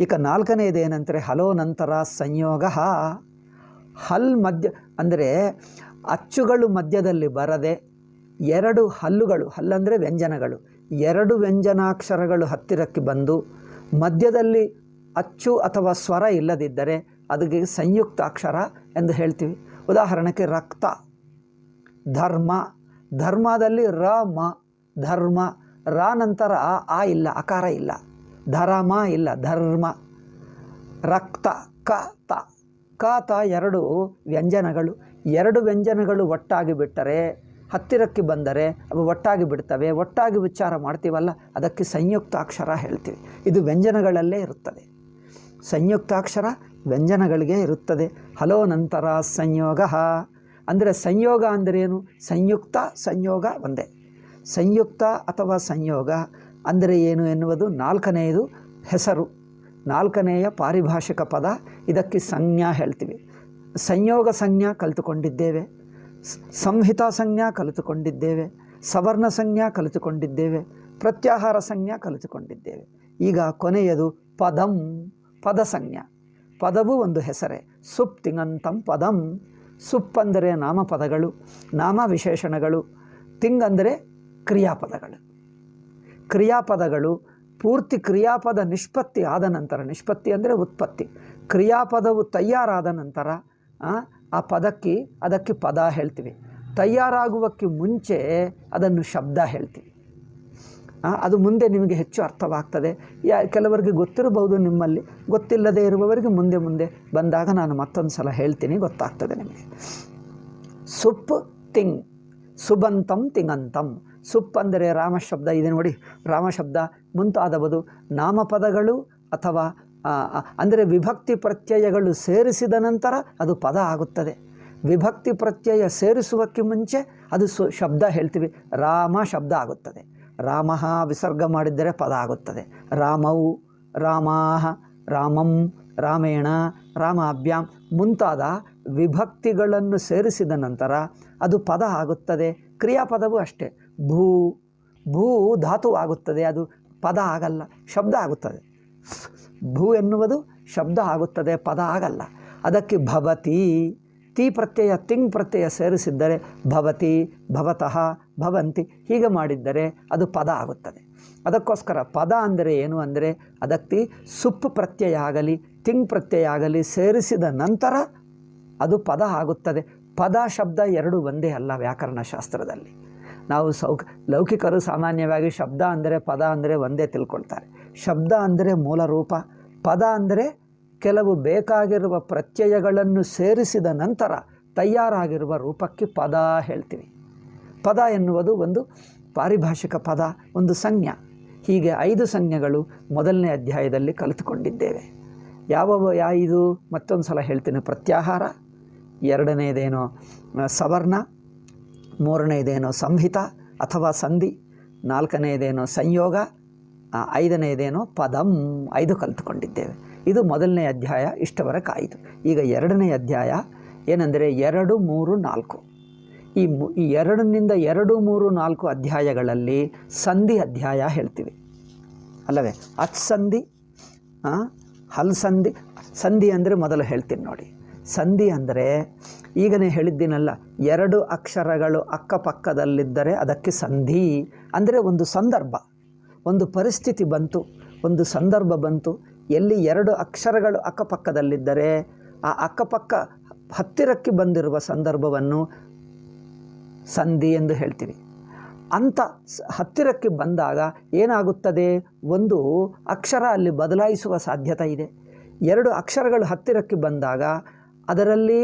ಈಗ ನಾಲ್ಕನೆಯದು ಏನಂದರೆ ಹಲೋ ನಂತರ ಸಂಯೋಗ. ಹಲ್ ಮಧ್ಯ ಅಂದರೆ ಅಚ್ಚುಗಳು ಮಧ್ಯದಲ್ಲಿ ಬರದೆ ಎರಡು ಹಲ್ಲುಗಳು, ಹಲ್ಲಂದರೆ ವ್ಯಂಜನಗಳು, ಎರಡು ವ್ಯಂಜನಾಕ್ಷರಗಳು ಹತ್ತಿರಕ್ಕೆ ಬಂದು ಮಧ್ಯದಲ್ಲಿ ಅಚ್ಚು ಅಥವಾ ಸ್ವರ ಇಲ್ಲದಿದ್ದರೆ ಅದಕ್ಕೆ ಸಂಯುಕ್ತಾಕ್ಷರ ಎಂದು ಹೇಳ್ತೀವಿ. ಉದಾಹರಣೆಗೆ ರಕ್ತ, ಧರ್ಮ, ಧರ್ಮದಲ್ಲಿ ರ ಮ, ಧರ್ಮ, ರ ನಂತರ ಆ ಇಲ್ಲ, ಅಕಾರ ಇಲ್ಲ, ಧರಮ ಇಲ್ಲ, ಧರ್ಮ. ರಕ್ತ, ಕ ತ, ಕ ತ ಎರಡು ವ್ಯಂಜನಗಳು, ಎರಡು ವ್ಯಂಜನಗಳು ಒಟ್ಟಾಗಿ ಬಿಟ್ಟರೆ, ಹತ್ತಿರಕ್ಕೆ ಬಂದರೆ ಅವು ಒಟ್ಟಾಗಿ ಬಿಡ್ತವೆ, ಒಟ್ಟಾಗಿ ಉಚ್ಚಾರ ಮಾಡ್ತೀವಲ್ಲ, ಅದಕ್ಕೆ ಸಂಯುಕ್ತಾಕ್ಷರ ಹೇಳ್ತೀವಿ. ಇದು ವ್ಯಂಜನಗಳಲ್ಲೇ ಇರುತ್ತದೆ, ಸಂಯುಕ್ತಾಕ್ಷರ ವ್ಯಂಜನಗಳಿಗೆ ಇರುತ್ತದೆ. ಹಲೋ ನಂತರ ಸಂಯೋಗ ಅಂದರೆ ಸಂಯೋಗ ಅಂದರೇನು? ಸಂಯುಕ್ತ ಸಂಯೋಗ ಒಂದೇ. ಸಂಯುಕ್ತ ಅಥವಾ ಸಂಯೋಗ ಅಂದರೆ ಏನು ಎನ್ನುವುದು ನಾಲ್ಕನೆಯದು ಹೆಸರು, ನಾಲ್ಕನೆಯ ಪಾರಿಭಾಷಿಕ ಪದ. ಇದಕ್ಕೆ ಸಂಜ್ಞಾ ಹೇಳ್ತೀವಿ. ಸಂಯೋಗ ಸಂಜ್ಞಾ ಕಲಿತುಕೊಂಡಿದ್ದೇವೆ, ಸಂಹಿತಾ ಸಂಜ್ಞಾ ಕಲಿತುಕೊಂಡಿದ್ದೇವೆ, ಸವರ್ಣ ಸಂಜ್ಞಾ ಕಲಿತುಕೊಂಡಿದ್ದೇವೆ, ಪ್ರತ್ಯಾಹಾರ ಸಂಜ್ಞಾ ಕಲಿತುಕೊಂಡಿದ್ದೇವೆ. ಈಗ ಕೊನೆಯದು ಪದಂ, ಪದ ಸಂಜ್ಞಾ. ಪದವು ಒಂದು ಹೆಸರೇ. ಸುಪ್ ತಿಂಗಂತಂ ಪದಂ. ಸುಪ್ ಅಂದರೆ ನಾಮಪದಗಳು, ನಾಮ ವಿಶೇಷಣಗಳು. ತಿಂಗ್ ಅಂದರೆ ಕ್ರಿಯಾಪದಗಳು. ಕ್ರಿಯಾಪದಗಳು ಪೂರ್ತಿ ಕ್ರಿಯಾಪದ ನಿಷ್ಪತ್ತಿ ಆದ ನಂತರ, ನಿಷ್ಪತ್ತಿ ಅಂದರೆ ಉತ್ಪತ್ತಿ, ಕ್ರಿಯಾಪದವು ತಯಾರಾದ ನಂತರ ಆ ಅದಕ್ಕೆ ಪದ ಹೇಳ್ತೀವಿ. ತಯಾರಾಗುವಕ್ಕೆ ಮುಂಚೆ ಅದನ್ನು ಶಬ್ದ ಹೇಳ್ತೀವಿ. ಅದು ಮುಂದೆ ನಿಮಗೆ ಹೆಚ್ಚು ಅರ್ಥವಾಗ್ತದೆ. ಕೆಲವರಿಗೆ ಗೊತ್ತಿರಬಹುದು, ನಿಮ್ಮಲ್ಲಿ ಗೊತ್ತಿಲ್ಲದೆ ಇರುವವರಿಗೆ ಮುಂದೆ ಮುಂದೆ ಬಂದಾಗ ನಾನು ಮತ್ತೊಂದು ಸಲ ಹೇಳ್ತೀನಿ, ಗೊತ್ತಾಗ್ತದೆ ನಿಮಗೆ. ಸುಪ್ ತಿಂಗ್, ಸುಬಂತಂ ತಿಂಗಂತಂ. ಸುಪ್ ಅಂದರೆ ರಾಮಶಬ್ದ ಇದೆ ನೋಡಿ, ರಾಮಶಬ್ದ ಮುಂತಾದವುದು ನಾಮಪದಗಳು ಅಥವಾ ಅಂದರೆ ವಿಭಕ್ತಿ ಪ್ರತ್ಯಯಗಳು ಸೇರಿಸಿದ ನಂತರ ಅದು ಪದ ಆಗುತ್ತದೆ. ವಿಭಕ್ತಿ ಪ್ರತ್ಯಯ ಸೇರಿಸುವಕ್ಕೆ ಮುಂಚೆ ಅದು ಶಬ್ದ ಹೇಳ್ತೀವಿ. ರಾಮ ಶಬ್ದ ಆಗುತ್ತದೆ. ರಾಮ ವಿಸರ್ಗ ಮಾಡಿದ್ದರೆ ಪದ ಆಗುತ್ತದೆ. ರಾಮವು, ರಾಮಾಹ, ರಾಮಂ, ರಾಮೇಣ, ರಾಮಾಭ್ಯಾಂ ಮುಂತಾದ ವಿಭಕ್ತಿಗಳನ್ನು ಸೇರಿಸಿದ ನಂತರ ಅದು ಪದ ಆಗುತ್ತದೆ. ಕ್ರಿಯಾಪದವು ಅಷ್ಟೇ. ಭೂ, ಭೂ ಧಾತು ಆಗುತ್ತದೆ, ಅದು ಪದ ಆಗಲ್ಲ, ಶಬ್ದ ಆಗುತ್ತದೆ. ಭೂ ಎನ್ನುವುದು ಶಬ್ದ ಆಗುತ್ತದೆ, ಪದ ಆಗಲ್ಲ. ಅದಕ್ಕೆ ಭವತಿ, ತಿ ಪ್ರತ್ಯಯ ತಿಂಗ್ ಪ್ರತ್ಯಯ ಸೇರಿಸಿದ್ದರೆ ಭವತಿ, ಭವತಃ, ಭವಂತಿ ಹೀಗೆ ಮಾಡಿದ್ದರೆ ಅದು ಪದ ಆಗುತ್ತದೆ. ಅದಕ್ಕೋಸ್ಕರ ಪದ ಅಂದರೆ ಏನು ಅಂದರೆ ಅದಕ್ಕೆ ಸುಪ್ ಪ್ರತ್ಯಯ ಆಗಲಿ ತಿಂಗ್ ಪ್ರತ್ಯಯ ಆಗಲಿ ಸೇರಿಸಿದ ನಂತರ ಅದು ಪದ ಆಗುತ್ತದೆ. ಪದ ಶಬ್ದ ಎರಡು ಒಂದೇ ಅಲ್ಲ ವ್ಯಾಕರಣ ಶಾಸ್ತ್ರದಲ್ಲಿ. ನಾವು ಲೌಕಿಕರು ಸಾಮಾನ್ಯವಾಗಿ ಶಬ್ದ ಅಂದರೆ ಪದ ಅಂದರೆ ಒಂದೇ ತಿಳ್ಕೊಳ್ತಾರೆ. ಶಬ್ದ ಅಂದರೆ ಮೂಲ ರೂಪ, ಪದ ಅಂದರೆ ಕೆಲವು ಬೇಕಾಗಿರುವ ಪ್ರತ್ಯಯಗಳನ್ನು ಸೇರಿಸಿದ ನಂತರ ತಯಾರಾಗಿರುವ ರೂಪಕ್ಕೆ ಪದ ಹೇಳ್ತೀವಿ. ಪದ ಎನ್ನುವುದು ಒಂದು ಪಾರಿಭಾಷಿಕ ಪದ, ಒಂದು ಸಂಜ್ಞಾ. ಹೀಗೆ 5 ಸಂಜ್ಞೆಗಳು ಮೊದಲನೇ ಅಧ್ಯಾಯದಲ್ಲಿ ಕಲಿತುಕೊಂಡಿದ್ದೇವೆ. ಯಾವ ಇದು ಮತ್ತೊಂದು ಸಲ ಹೇಳ್ತೀನಿ. ಪ್ರತ್ಯಾಹಾರ, ಎರಡನೆಯದೇನೋ ಸವರ್ಣ, ಮೂರನೆಯದೇನೋ ಸಂಹಿತ ಅಥವಾ ಸಂಧಿ, ನಾಲ್ಕನೆಯದೇನೋ ಸಂಯೋಗ, ಐದನೆಯದೇನೋ ಪದಂ. 5 ಕಲಿತುಕೊಂಡಿದ್ದೇವೆ. ಇದು ಮೊದಲನೇ ಅಧ್ಯಾಯ, ಇಷ್ಟವರೆಗೆ ಆಯಿತು. ಈಗ ಎರಡನೇ ಅಧ್ಯಾಯ ಏನೆಂದರೆ 2, 3, 4. ಈ 2 2, 3, 4 ಅಧ್ಯಾಯಗಳಲ್ಲಿ ಸಂಧಿ ಅಧ್ಯಾಯ ಹೇಳ್ತೀವಿ ಅಲ್ಲವೇ. ಅತ್ಸಂಧಿ, ಹಲ್ಸಂಧಿ. ಸಂಧಿ ಅಂದರೆ ಮೊದಲು ಹೇಳ್ತೀನಿ ನೋಡಿ. ಸಂಧಿ ಅಂದರೆ ಈಗನೇ ಹೇಳಿದ್ದೀನಲ್ಲ, 2 ಅಕ್ಷರಗಳು ಅಕ್ಕಪಕ್ಕದಲ್ಲಿದ್ದರೆ ಅದಕ್ಕೆ ಸಂಧಿ. ಅಂದರೆ ಒಂದು ಸಂದರ್ಭ, ಒಂದು ಪರಿಸ್ಥಿತಿ ಬಂತು, ಒಂದು ಸಂದರ್ಭ ಬಂತು, ಎಲ್ಲಿ 2 ಅಕ್ಷರಗಳು ಅಕ್ಕಪಕ್ಕದಲ್ಲಿದ್ದರೆ ಆ ಅಕ್ಕಪಕ್ಕ ಹತ್ತಿರಕ್ಕೆ ಬಂದಿರುವ ಸಂದರ್ಭವನ್ನು ಸಂಧಿ ಎಂದು ಹೇಳ್ತೀವಿ. ಅಂಥ ಹತ್ತಿರಕ್ಕೆ ಬಂದಾಗ ಏನಾಗುತ್ತದೆ, ಒಂದು ಅಕ್ಷರ ಅಲ್ಲಿ ಬದಲಾಯಿಸುವ ಸಾಧ್ಯತೆ ಇದೆ. 2 ಅಕ್ಷರಗಳು ಹತ್ತಿರಕ್ಕೆ ಬಂದಾಗ ಅದರಲ್ಲಿ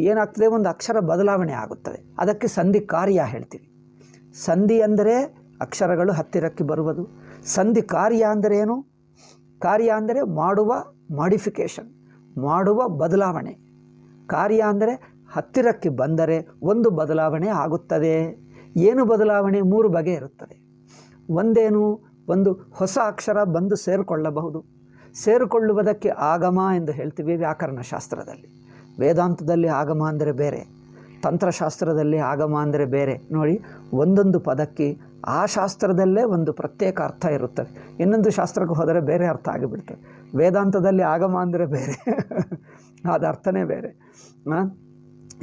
ಏನಾಗ್ತದೆ, ಒಂದು ಅಕ್ಷರ ಬದಲಾವಣೆ ಆಗುತ್ತದೆ, ಅದಕ್ಕೆ ಸಂಧಿ ಕಾರ್ಯ ಹೇಳ್ತೀವಿ. ಸಂಧಿ ಅಂದರೆ ಅಕ್ಷರಗಳು ಹತ್ತಿರಕ್ಕೆ ಬರುವುದು. ಸಂಧಿ ಕಾರ್ಯ ಅಂದರೆ ಏನು? ಕಾರ್ಯ ಅಂದರೆ ಮಾಡುವ ಮಾಡಿಫಿಕೇಷನ್, ಮಾಡುವ ಬದಲಾವಣೆ. ಕಾರ್ಯ ಅಂದರೆ ಹತ್ತಿರಕ್ಕೆ ಬಂದರೆ ಒಂದು ಬದಲಾವಣೆ ಆಗುತ್ತದೆ. ಏನು ಬದಲಾವಣೆ? 3 ಬಗೆ ಇರುತ್ತದೆ. ಒಂದೇನು? ಒಂದು ಹೊಸ ಅಕ್ಷರ ಬಂದು ಸೇರಿಕೊಳ್ಳಬಹುದು. ಸೇರಿಕೊಳ್ಳುವುದಕ್ಕೆ ಆಗಮ ಎಂದು ಹೇಳ್ತೀವಿ ವ್ಯಾಕರಣ ಶಾಸ್ತ್ರದಲ್ಲಿ. ವೇದಾಂತದಲ್ಲಿ ಆಗಮ ಅಂದರೆ ಬೇರೆ, ತಂತ್ರಶಾಸ್ತ್ರದಲ್ಲಿ ಆಗಮ ಅಂದರೆ ಬೇರೆ. ನೋಡಿ, ಒಂದೊಂದು ಪದಕ್ಕೆ ಆ ಶಾಸ್ತ್ರದಲ್ಲೇ ಒಂದು ಪ್ರತ್ಯೇಕ ಅರ್ಥ ಇರುತ್ತದೆ. ಇನ್ನೊಂದು ಶಾಸ್ತ್ರಕ್ಕೆ ಹೋದರೆ ಬೇರೆ ಅರ್ಥ ಆಗಿಬಿಡ್ತದೆ. ವೇದಾಂತದಲ್ಲಿ ಆಗಮ ಅಂದರೆ ಬೇರೆ ಅದು ಅರ್ಥನೇ ಬೇರೆ.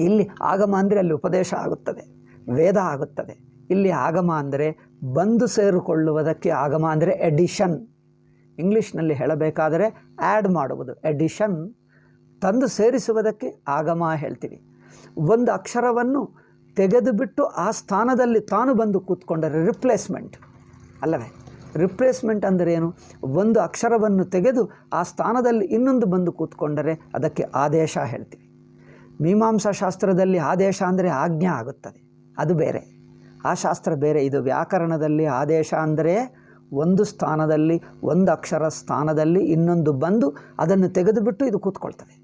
ಇಲ್ಲಿ ಆಗಮ ಅಂದರೆ ಅಲ್ಲಿ ಉಪದೇಶ ಆಗುತ್ತದೆ, ವೇದ ಆಗುತ್ತದೆ. ಇಲ್ಲಿ ಆಗಮ ಅಂದರೆ ಬಂದು ಸೇರಿಕೊಳ್ಳುವುದಕ್ಕೆ ಆಗಮ ಅಂದರೆ ಎಡಿಷನ್. ಇಂಗ್ಲೀಷ್ನಲ್ಲಿ ಹೇಳಬೇಕಾದರೆ ಆ್ಯಡ್ ಮಾಡುವುದು, ಎಡಿಷನ್. ತಂದು ಸೇರಿಸುವುದಕ್ಕೆ ಆಗಮ ಹೇಳ್ತೀವಿ. ಒಂದು ಅಕ್ಷರವನ್ನು ತೆಗೆದುಬಿಟ್ಟು ಆ ಸ್ಥಾನದಲ್ಲಿ ತಾನು ಬಂದು ಕೂತ್ಕೊಂಡರೆ ರಿಪ್ಲೇಸ್ಮೆಂಟ್ ಅಲ್ಲವೇ? ರಿಪ್ಲೇಸ್ಮೆಂಟ್ ಅಂದರೆ ಏನು? ಒಂದು ಅಕ್ಷರವನ್ನು ತೆಗೆದು ಆ ಸ್ಥಾನದಲ್ಲಿ ಇನ್ನೊಂದು ಬಂದು ಕೂತ್ಕೊಂಡರೆ ಅದಕ್ಕೆ ಆದೇಶ ಹೇಳ್ತೀವಿ. ಮೀಮಾಂಸಾ ಶಾಸ್ತ್ರದಲ್ಲಿ ಆದೇಶ ಅಂದರೆ ಆಜ್ಞೆ ಆಗುತ್ತದೆ, ಅದು ಬೇರೆ. ಆ ಶಾಸ್ತ್ರ ಬೇರೆ. ಇದು ವ್ಯಾಕರಣದಲ್ಲಿ ಆದೇಶ ಅಂದರೆ ಒಂದು ಸ್ಥಾನದಲ್ಲಿ, ಒಂದು ಅಕ್ಷರ ಸ್ಥಾನದಲ್ಲಿ ಇನ್ನೊಂದು ಬಂದು ಅದನ್ನು ತೆಗೆದುಬಿಟ್ಟು ಇದು ಕೂತ್ಕೊಳ್ತದೆ.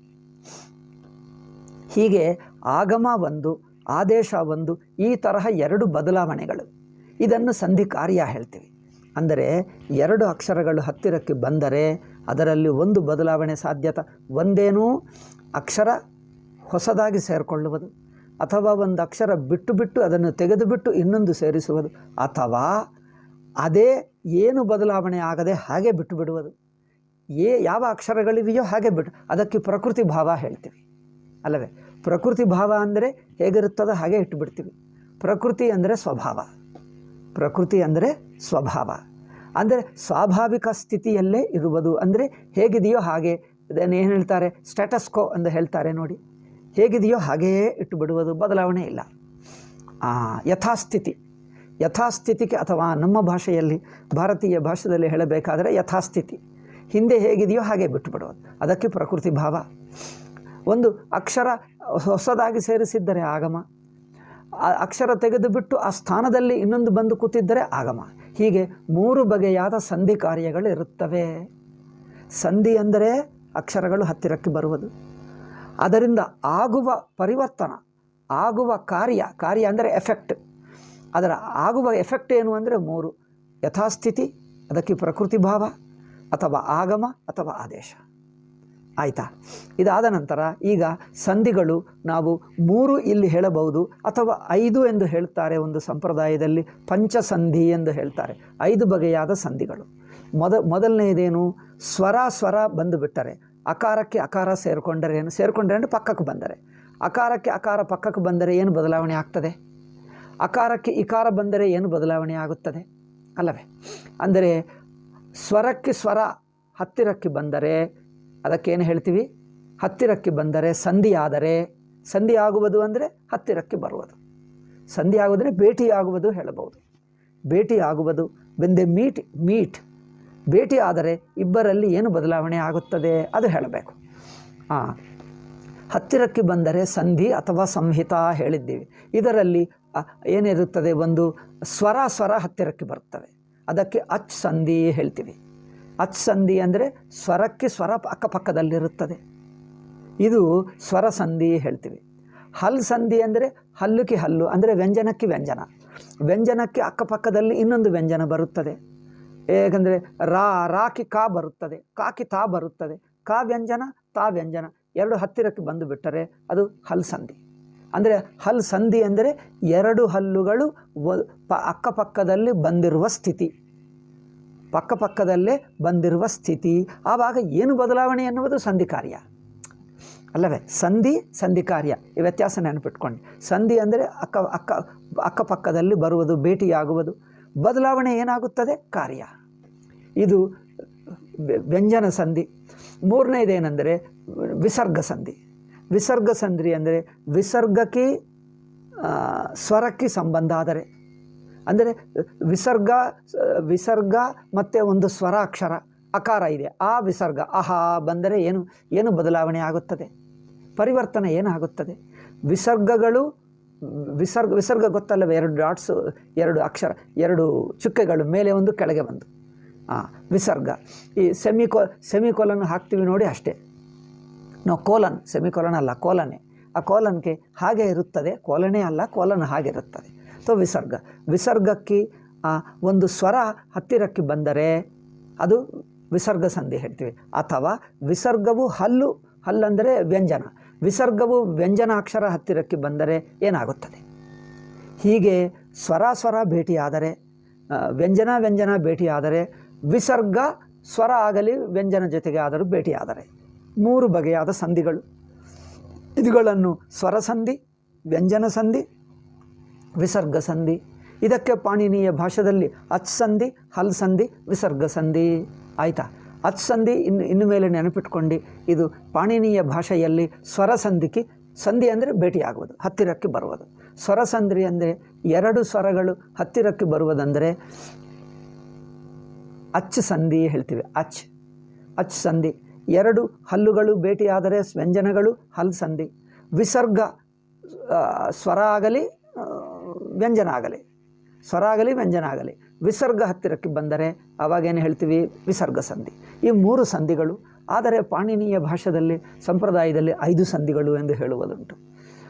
ಹೀಗೆ ಆಗಮ ಒಂದು, ಆದೇಶ ಒಂದು, ಈ ತರಹ 2 ಬದಲಾವಣೆಗಳು. ಇದನ್ನು ಸಂಧಿ ಕಾರ್ಯ ಹೇಳ್ತೀವಿ. ಅಂದರೆ 2 ಅಕ್ಷರಗಳು ಹತ್ತಿರಕ್ಕೆ ಬಂದರೆ ಅದರಲ್ಲಿ ಒಂದು ಬದಲಾವಣೆ ಸಾಧ್ಯತೆ. ಒಂದೇನು? ಅಕ್ಷರ ಹೊಸದಾಗಿ ಸೇರಿಕೊಳ್ಳುವುದು, ಅಥವಾ ಒಂದು ಅಕ್ಷರ ಬಿಟ್ಟು ಅದನ್ನು ತೆಗೆದುಬಿಟ್ಟು ಇನ್ನೊಂದು ಸೇರಿಸುವುದು, ಅಥವಾ ಅದೇ ಏನು ಬದಲಾವಣೆ ಆಗದೆ ಹಾಗೆ ಬಿಟ್ಟು ಬಿಡುವುದು. ಯಾವ ಅಕ್ಷರಗಳಿವೆಯೋ ಹಾಗೆ ಬಿಟ್ಟು, ಅದಕ್ಕೆ ಪ್ರಕೃತಿ ಭಾವ ಹೇಳ್ತೀವಿ ಅಲ್ಲವೇ? ಪ್ರಕೃತಿ ಭಾವ ಅಂದರೆ ಹೇಗಿರುತ್ತದೋ ಹಾಗೆ ಇಟ್ಟುಬಿಡ್ತೀವಿ. ಪ್ರಕೃತಿ ಅಂದರೆ ಸ್ವಭಾವ. ಪ್ರಕೃತಿ ಅಂದರೆ ಸ್ವಭಾವ ಅಂದರೆ ಸ್ವಾಭಾವಿಕ ಸ್ಥಿತಿಯಲ್ಲೇ ಇರುವುದು. ಅಂದರೆ ಹೇಗಿದೆಯೋ ಹಾಗೆ, ಇದನ್ನು ಏನು ಹೇಳ್ತಾರೆ? ಸ್ಟೇಟಸ್ ಕೋ ಎಂದು ಹೇಳ್ತಾರೆ ನೋಡಿ. ಹೇಗಿದೆಯೋ ಹಾಗೆಯೇ ಇಟ್ಟು ಬಿಡುವುದು, ಬದಲಾವಣೆ ಇಲ್ಲ. ಯಥಾಸ್ಥಿತಿ, ಯಥಾಸ್ಥಿತಿಗೆ, ಅಥವಾ ನಮ್ಮ ಭಾಷೆಯಲ್ಲಿ ಭಾರತೀಯ ಭಾಷೆಯಲ್ಲಿ ಹೇಳಬೇಕಾದರೆ ಯಥಾಸ್ಥಿತಿ, ಹಿಂದೆ ಹೇಗಿದೆಯೋ ಹಾಗೆ ಬಿಟ್ಟು ಬಿಡುವುದು, ಅದಕ್ಕೆ ಪ್ರಕೃತಿ ಭಾವ. ಒಂದು ಅಕ್ಷರ ಹೊಸದಾಗಿ ಸೇರಿಸಿದ್ದರೆ ಆಗಮ, ಅಕ್ಷರ ತೆಗೆದುಬಿಟ್ಟು ಆ ಸ್ಥಾನದಲ್ಲಿ ಇನ್ನೊಂದು ಬಂದು ಕೂತಿದ್ದರೆ ಆಗಮ. ಹೀಗೆ 3 ಬಗೆಯಾದ ಸಂಧಿ ಕಾರ್ಯಗಳು ಇರುತ್ತವೆ. ಸಂಧಿ ಅಂದರೆ ಅಕ್ಷರಗಳು ಹತ್ತಿರಕ್ಕೆ ಬರುವುದು, ಅದರಿಂದ ಆಗುವ ಪರಿವರ್ತನ, ಆಗುವ ಕಾರ್ಯ ಅಂದರೆ ಎಫೆಕ್ಟ್. ಅದರ ಆಗುವ ಎಫೆಕ್ಟ್ ಏನು ಅಂದರೆ 3: ಯಥಾಸ್ಥಿತಿ, ಅದಕ್ಕೆ ಪ್ರಕೃತಿ ಭಾವ, ಅಥವಾ ಆಗಮ, ಅಥವಾ ಆದೇಶ. ಆಯಿತಾ? ಇದಾದ ನಂತರ ಈಗ ಸಂಧಿಗಳು ನಾವು 3 ಇಲ್ಲಿ ಹೇಳಬಹುದು, ಅಥವಾ 5 ಎಂದು ಹೇಳ್ತಾರೆ. ಒಂದು ಸಂಪ್ರದಾಯದಲ್ಲಿ ಪಂಚಸಂಧಿ ಎಂದು ಹೇಳ್ತಾರೆ. 5 ಬಗೆಯಾದ ಸಂಧಿಗಳು. ಮೊದಲನೆಯದೇನು? ಸ್ವರ ಬಂದು ಬಿಟ್ಟರೆ, ಅಕಾರಕ್ಕೆ ಅಕಾರ ಸೇರಿಕೊಂಡರೆ ಏನು? ಸೇರಿಕೊಂಡ್ರೆ ಅಂದರೆ ಪಕ್ಕಕ್ಕೆ ಬಂದರೆ. ಅಕಾರಕ್ಕೆ ಅಕಾರ ಪಕ್ಕಕ್ಕೆ ಬಂದರೆ ಏನು ಬದಲಾವಣೆ ಆಗ್ತದೆ? ಅಕಾರಕ್ಕೆ ಇಕಾರ ಬಂದರೆ ಏನು ಬದಲಾವಣೆ ಆಗುತ್ತದೆ ಅಲ್ಲವೇ? ಅಂದರೆ ಸ್ವರಕ್ಕೆ ಸ್ವರ ಹತ್ತಿರಕ್ಕೆ ಬಂದರೆ ಅದಕ್ಕೇನು ಹೇಳ್ತೀವಿ? ಹತ್ತಿರಕ್ಕೆ ಬಂದರೆ ಸಂಧಿ ಆದರೆ, ಸಂಧಿ ಆಗುವುದು ಅಂದರೆ ಹತ್ತಿರಕ್ಕೆ ಬರುವುದು. ಸಂಧಿ ಆಗುವುದರೆ ಭೇಟಿಯಾಗುವುದು ಹೇಳಬಹುದು. ಭೇಟಿಯಾಗುವುದು, ವೆನ್ ದೆ ಮೀಟ್, ಭೇಟಿ ಆದರೆ ಇಬ್ಬರಲ್ಲಿ ಏನು ಬದಲಾವಣೆ ಆಗುತ್ತದೆ ಅದು ಹೇಳಬೇಕು. ಹತ್ತಿರಕ್ಕೆ ಬಂದರೆ ಸಂಧಿ ಅಥವಾ ಸಂಹಿತ ಹೇಳಿದ್ದೀವಿ. ಇದರಲ್ಲಿ ಏನಿರುತ್ತದೆ? ಒಂದು ಸ್ವರ ಹತ್ತಿರಕ್ಕೆ ಬರ್ತವೆ, ಅದಕ್ಕೆ ಅಚ್ ಸಂಧಿ ಹೇಳ್ತೀವಿ. ಅಚ್ ಸಂಧಿ ಅಂದರೆ ಸ್ವರಕ್ಕೆ ಸ್ವರ ಅಕ್ಕಪಕ್ಕದಲ್ಲಿರುತ್ತದೆ, ಇದು ಸ್ವರ ಸಂಧಿ ಹೇಳ್ತೀವಿ. ಹಲ್ ಸಂಧಿ ಅಂದರೆ ಹಲ್ಲುಕ್ಕೆ ಹಲ್ಲು ಅಂದರೆ ವ್ಯಂಜನಕ್ಕೆ ವ್ಯಂಜನ, ವ್ಯಂಜನಕ್ಕೆ ಅಕ್ಕಪಕ್ಕದಲ್ಲಿ ಇನ್ನೊಂದು ವ್ಯಂಜನ ಬರುತ್ತದೆ. ಏಕೆಂದರೆ ರಾಕಿ ಕಾ ಬರುತ್ತದೆ, ಕಾಕಿ ತಾ ಬರುತ್ತದೆ, ಕಾ ವ್ಯಂಜನ ತಾ ವ್ಯಂಜನ 2 ಹತ್ತಿರಕ್ಕೆ ಬಂದು ಬಿಟ್ಟರೆ ಅದು ಹಲ್ ಸಂಧಿ. ಅಂದರೆ ಹಲ್ ಸಂಧಿ ಅಂದರೆ 2 ಹಲ್ಲುಗಳು ಅಕ್ಕಪಕ್ಕದಲ್ಲಿ ಬಂದಿರುವ ಸ್ಥಿತಿ, ಪಕ್ಕದಲ್ಲೇ ಬಂದಿರುವ ಸ್ಥಿತಿ. ಆವಾಗ ಏನು ಬದಲಾವಣೆ ಎನ್ನುವುದು ಸಂಧಿ ಕಾರ್ಯ ಅಲ್ಲವೇ? ಸಂಧಿ ಕಾರ್ಯ, ಈ ವ್ಯತ್ಯಾಸ ನೆನಪಿಟ್ಕೊಂಡು. ಸಂಧಿ ಅಂದರೆ ಅಕ್ಕಪಕ್ಕದಲ್ಲಿ ಬರುವುದು, ಭೇಟಿಯಾಗುವುದು. ಬದಲಾವಣೆ ಏನಾಗುತ್ತದೆ? ಕಾರ್ಯ. ಇದು ವ್ಯಂಜನ ಸಂಧಿ. 3ನೇದೇನೆಂದರೆ ವಿಸರ್ಗ ಸಂಧಿ. ವಿಸರ್ಗ ಸಂಧಿ ಅಂದರೆ ವಿಸರ್ಗಕ್ಕೆ ಸ್ವರಕ್ಕೆ ಸಂಬಂಧ ಆದರೆ, ಅಂದರೆ ವಿಸರ್ಗ ಮತ್ತು ಒಂದು ಸ್ವರ ಅಕ್ಷರ ಅಕಾರ ಇದೆ, ಆ ವಿಸರ್ಗ ಅಹ ಬಂದರೆ ಏನು ಬದಲಾವಣೆ ಆಗುತ್ತದೆ? ಪರಿವರ್ತನೆ ಏನಾಗುತ್ತದೆ? ವಿಸರ್ಗಗಳು ವಿಸರ್ಗ ಗೊತ್ತಲ್ಲವೇ? 2 ಡಾಟ್ಸು, 2 ಅಕ್ಷರ, 2 ಚುಕ್ಕೆಗಳು, ಮೇಲೆ ಒಂದು ಕೆಳಗೆ ಒಂದು. ವಿಸರ್ಗ. ಈ ಸೆಮಿಕೋಲನ್ ಹಾಕ್ತೀವಿ ನೋಡಿ, ಅಷ್ಟೇ. ನಾವು ಕೋಲನ್, ಸೆಮಿಕೋಲನ್ ಅಲ್ಲ, ಕೋಲನೇ. ಆ ಕೋಲನ್ಗೆ ಹಾಗೆ ಇರುತ್ತದೆ, ಕೋಲನೇ ಅಲ್ಲ, ಕೋಲನ್ ಹಾಗಿರುತ್ತದೆ. ಸೊ ವಿಸರ್ಗಕ್ಕೆ ಒಂದು ಸ್ವರ ಹತ್ತಿರಕ್ಕೆ ಬಂದರೆ ಅದು ವಿಸರ್ಗ ಸಂಧಿ ಹೇಳ್ತೀವಿ. ಅಥವಾ ವಿಸರ್ಗವು ಹಲ್ಲಂದರೆ ವ್ಯಂಜನ, ವಿಸರ್ಗವು ವ್ಯಂಜನಾಕ್ಷರ ಹತ್ತಿರಕ್ಕೆ ಬಂದರೆ ಏನಾಗುತ್ತದೆ? ಹೀಗೆ ಸ್ವರ ಭೇಟಿಯಾದರೆ, ವ್ಯಂಜನ ಭೇಟಿಯಾದರೆ, ವಿಸರ್ಗ ಸ್ವರ ಆಗಲಿ ವ್ಯಂಜನ ಜೊತೆಗೆ ಆದರೂ ಭೇಟಿಯಾದರೆ 3 ಬಗೆಯಾದ ಸಂಧಿಗಳು. ಇವುಗಳನ್ನು ಸ್ವರ ಸಂಧಿ, ವ್ಯಂಜನ ಸಂಧಿ, ವಿಸರ್ಗ ಸಂಧಿ. ಇದಕ್ಕೆ ಪಾಣಿನಿಯ ಭಾಷೆಯಲ್ಲಿ ಅಚ್ ಸಂಧಿ, ಹಲ್ ಸಂಧಿ, ವಿಸರ್ಗ ಸಂಧಿ. ಆಯಿತಾ? ಅಚ್ ಸಂಧಿ ಇನ್ನು ಮೇಲೆ ನೆನಪಿಟ್ಕೊಂಡು, ಇದು ಪಾಣಿನಿಯ ಭಾಷೆಯಲ್ಲಿ ಸ್ವರ ಸಂಧಿಗೆ, ಸಂಧಿ ಅಂದರೆ ಭೇಟಿಯಾಗುವುದು, ಹತ್ತಿರಕ್ಕೆ ಬರುವುದು. ಸ್ವರ ಸಂಧಿ ಅಂದರೆ 2 ಸ್ವರಗಳು ಹತ್ತಿರಕ್ಕೆ ಬರುವುದಂದರೆ ಅಚ್ ಸಂಧಿ ಹೇಳ್ತೀವಿ. ಅಚ್ ಸಂಧಿ. 2 ಹಲ್ಲುಗಳು ಭೇಟಿಯಾದರೆ ವ್ಯಂಜನಗಳು, ಹಲ್ ಸಂಧಿ. ವಿಸರ್ಗ ಸ್ವರ ಆಗಲಿ ವ್ಯಂಜನ ಆಗಲಿ, ಸ್ವರ ಆಗಲಿ ವ್ಯಂಜನ ಆಗಲಿ, ವಿಸರ್ಗ ಹತ್ತಿರಕ್ಕೆ ಬಂದರೆ ಅವಾಗೇನು ಹೇಳ್ತೀವಿ? ವಿಸರ್ಗ ಸಂಧಿ. ಈ 3 ಸಂಧಿಗಳು. ಆದರೆ ಪಾಣಿನಿಯ ಭಾಷೆಯಲ್ಲಿ, ಸಂಪ್ರದಾಯದಲ್ಲಿ 5 ಸಂಧಿಗಳು ಎಂದು ಹೇಳುವುದುಂಟು.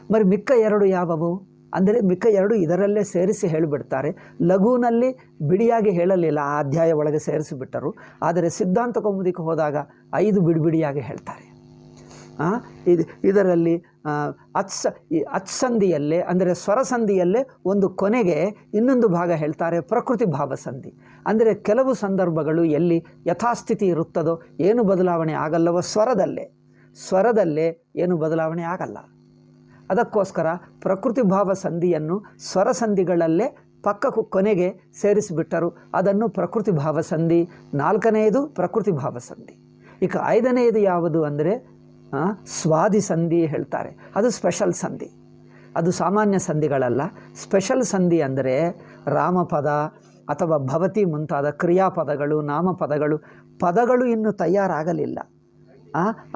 మరి ಮಿಕ್ಕ 2 ಯಾವುವು ಅಂದರೆ, ಮಿಕ್ಕ 2 ಇದರಲ್ಲೇ ಸೇರಿಸಿ ಹೇಳಿಬಿಡ್ತಾರೆ. ಲಘುನಲ್ಲಿ ಬಿಡಿಯಾಗಿ ಹೇಳಲಿಲ್ಲ, ಆ ಅಧ್ಯಾಯ ಒಳಗೆ ಸೇರಿಸಿಬಿಟ್ಟರು. ಆದರೆ ಸಿದ್ಧಾಂತ ಕೌಮುದಿಗೆ ಹೋದಾಗ 5 ಬಿಡಿಯಾಗಿ ಹೇಳ್ತಾರೆ. ಇದರಲ್ಲಿ ಅಚ್ ಸಂಧಿಯಲ್ಲೇ ಅಂದರೆ ಸ್ವರ ಸಂಧಿಯಲ್ಲೇ ಒಂದು ಕೊನೆಗೆ ಇನ್ನೊಂದು ಭಾಗ ಹೇಳ್ತಾರೆ, ಪ್ರಕೃತಿ ಭಾವ ಸಂಧಿ. ಅಂದರೆ ಕೆಲವು ಸಂದರ್ಭಗಳು ಎಲ್ಲಿ ಯಥಾಸ್ಥಿತಿ ಇರುತ್ತದೋ, ಏನು ಬದಲಾವಣೆ ಆಗಲ್ಲವೋ, ಸ್ವರದಲ್ಲೇ ಏನು ಬದಲಾವಣೆ ಆಗಲ್ಲ. ಅದಕ್ಕೋಸ್ಕರ ಪ್ರಕೃತಿ ಭಾವ ಸಂಧಿಯನ್ನು ಸ್ವರ ಸಂಧಿಗಳಲ್ಲೇ ಪಕ್ಕಕ್ಕೂ ಕೊನೆಗೆ ಸೇರಿಸಿಬಿಟ್ಟರು. ಅದನ್ನು ಪ್ರಕೃತಿ ಭಾವ ಸಂಧಿ. 4ನೆಯದು ಪ್ರಕೃತಿ ಭಾವ ಸಂಧಿ. ಈಗ 5ನೆಯದು ಯಾವುದು ಅಂದರೆ ಸ್ವಾದಿ ಸಂಧಿ ಹೇಳ್ತಾರೆ. ಅದು ಸ್ಪೆಷಲ್ ಸಂಧಿ, ಅದು ಸಾಮಾನ್ಯ ಸಂಧಿಗಳಲ್ಲ. ಸ್ಪೆಷಲ್ ಸಂಧಿ ಅಂದರೆ ರಾಮಪದ ಅಥವಾ ಭವತಿ ಮುಂತಾದ ಕ್ರಿಯಾಪದಗಳು, ಪದಗಳು ಇನ್ನೂ ತಯಾರಾಗಲಿಲ್ಲ.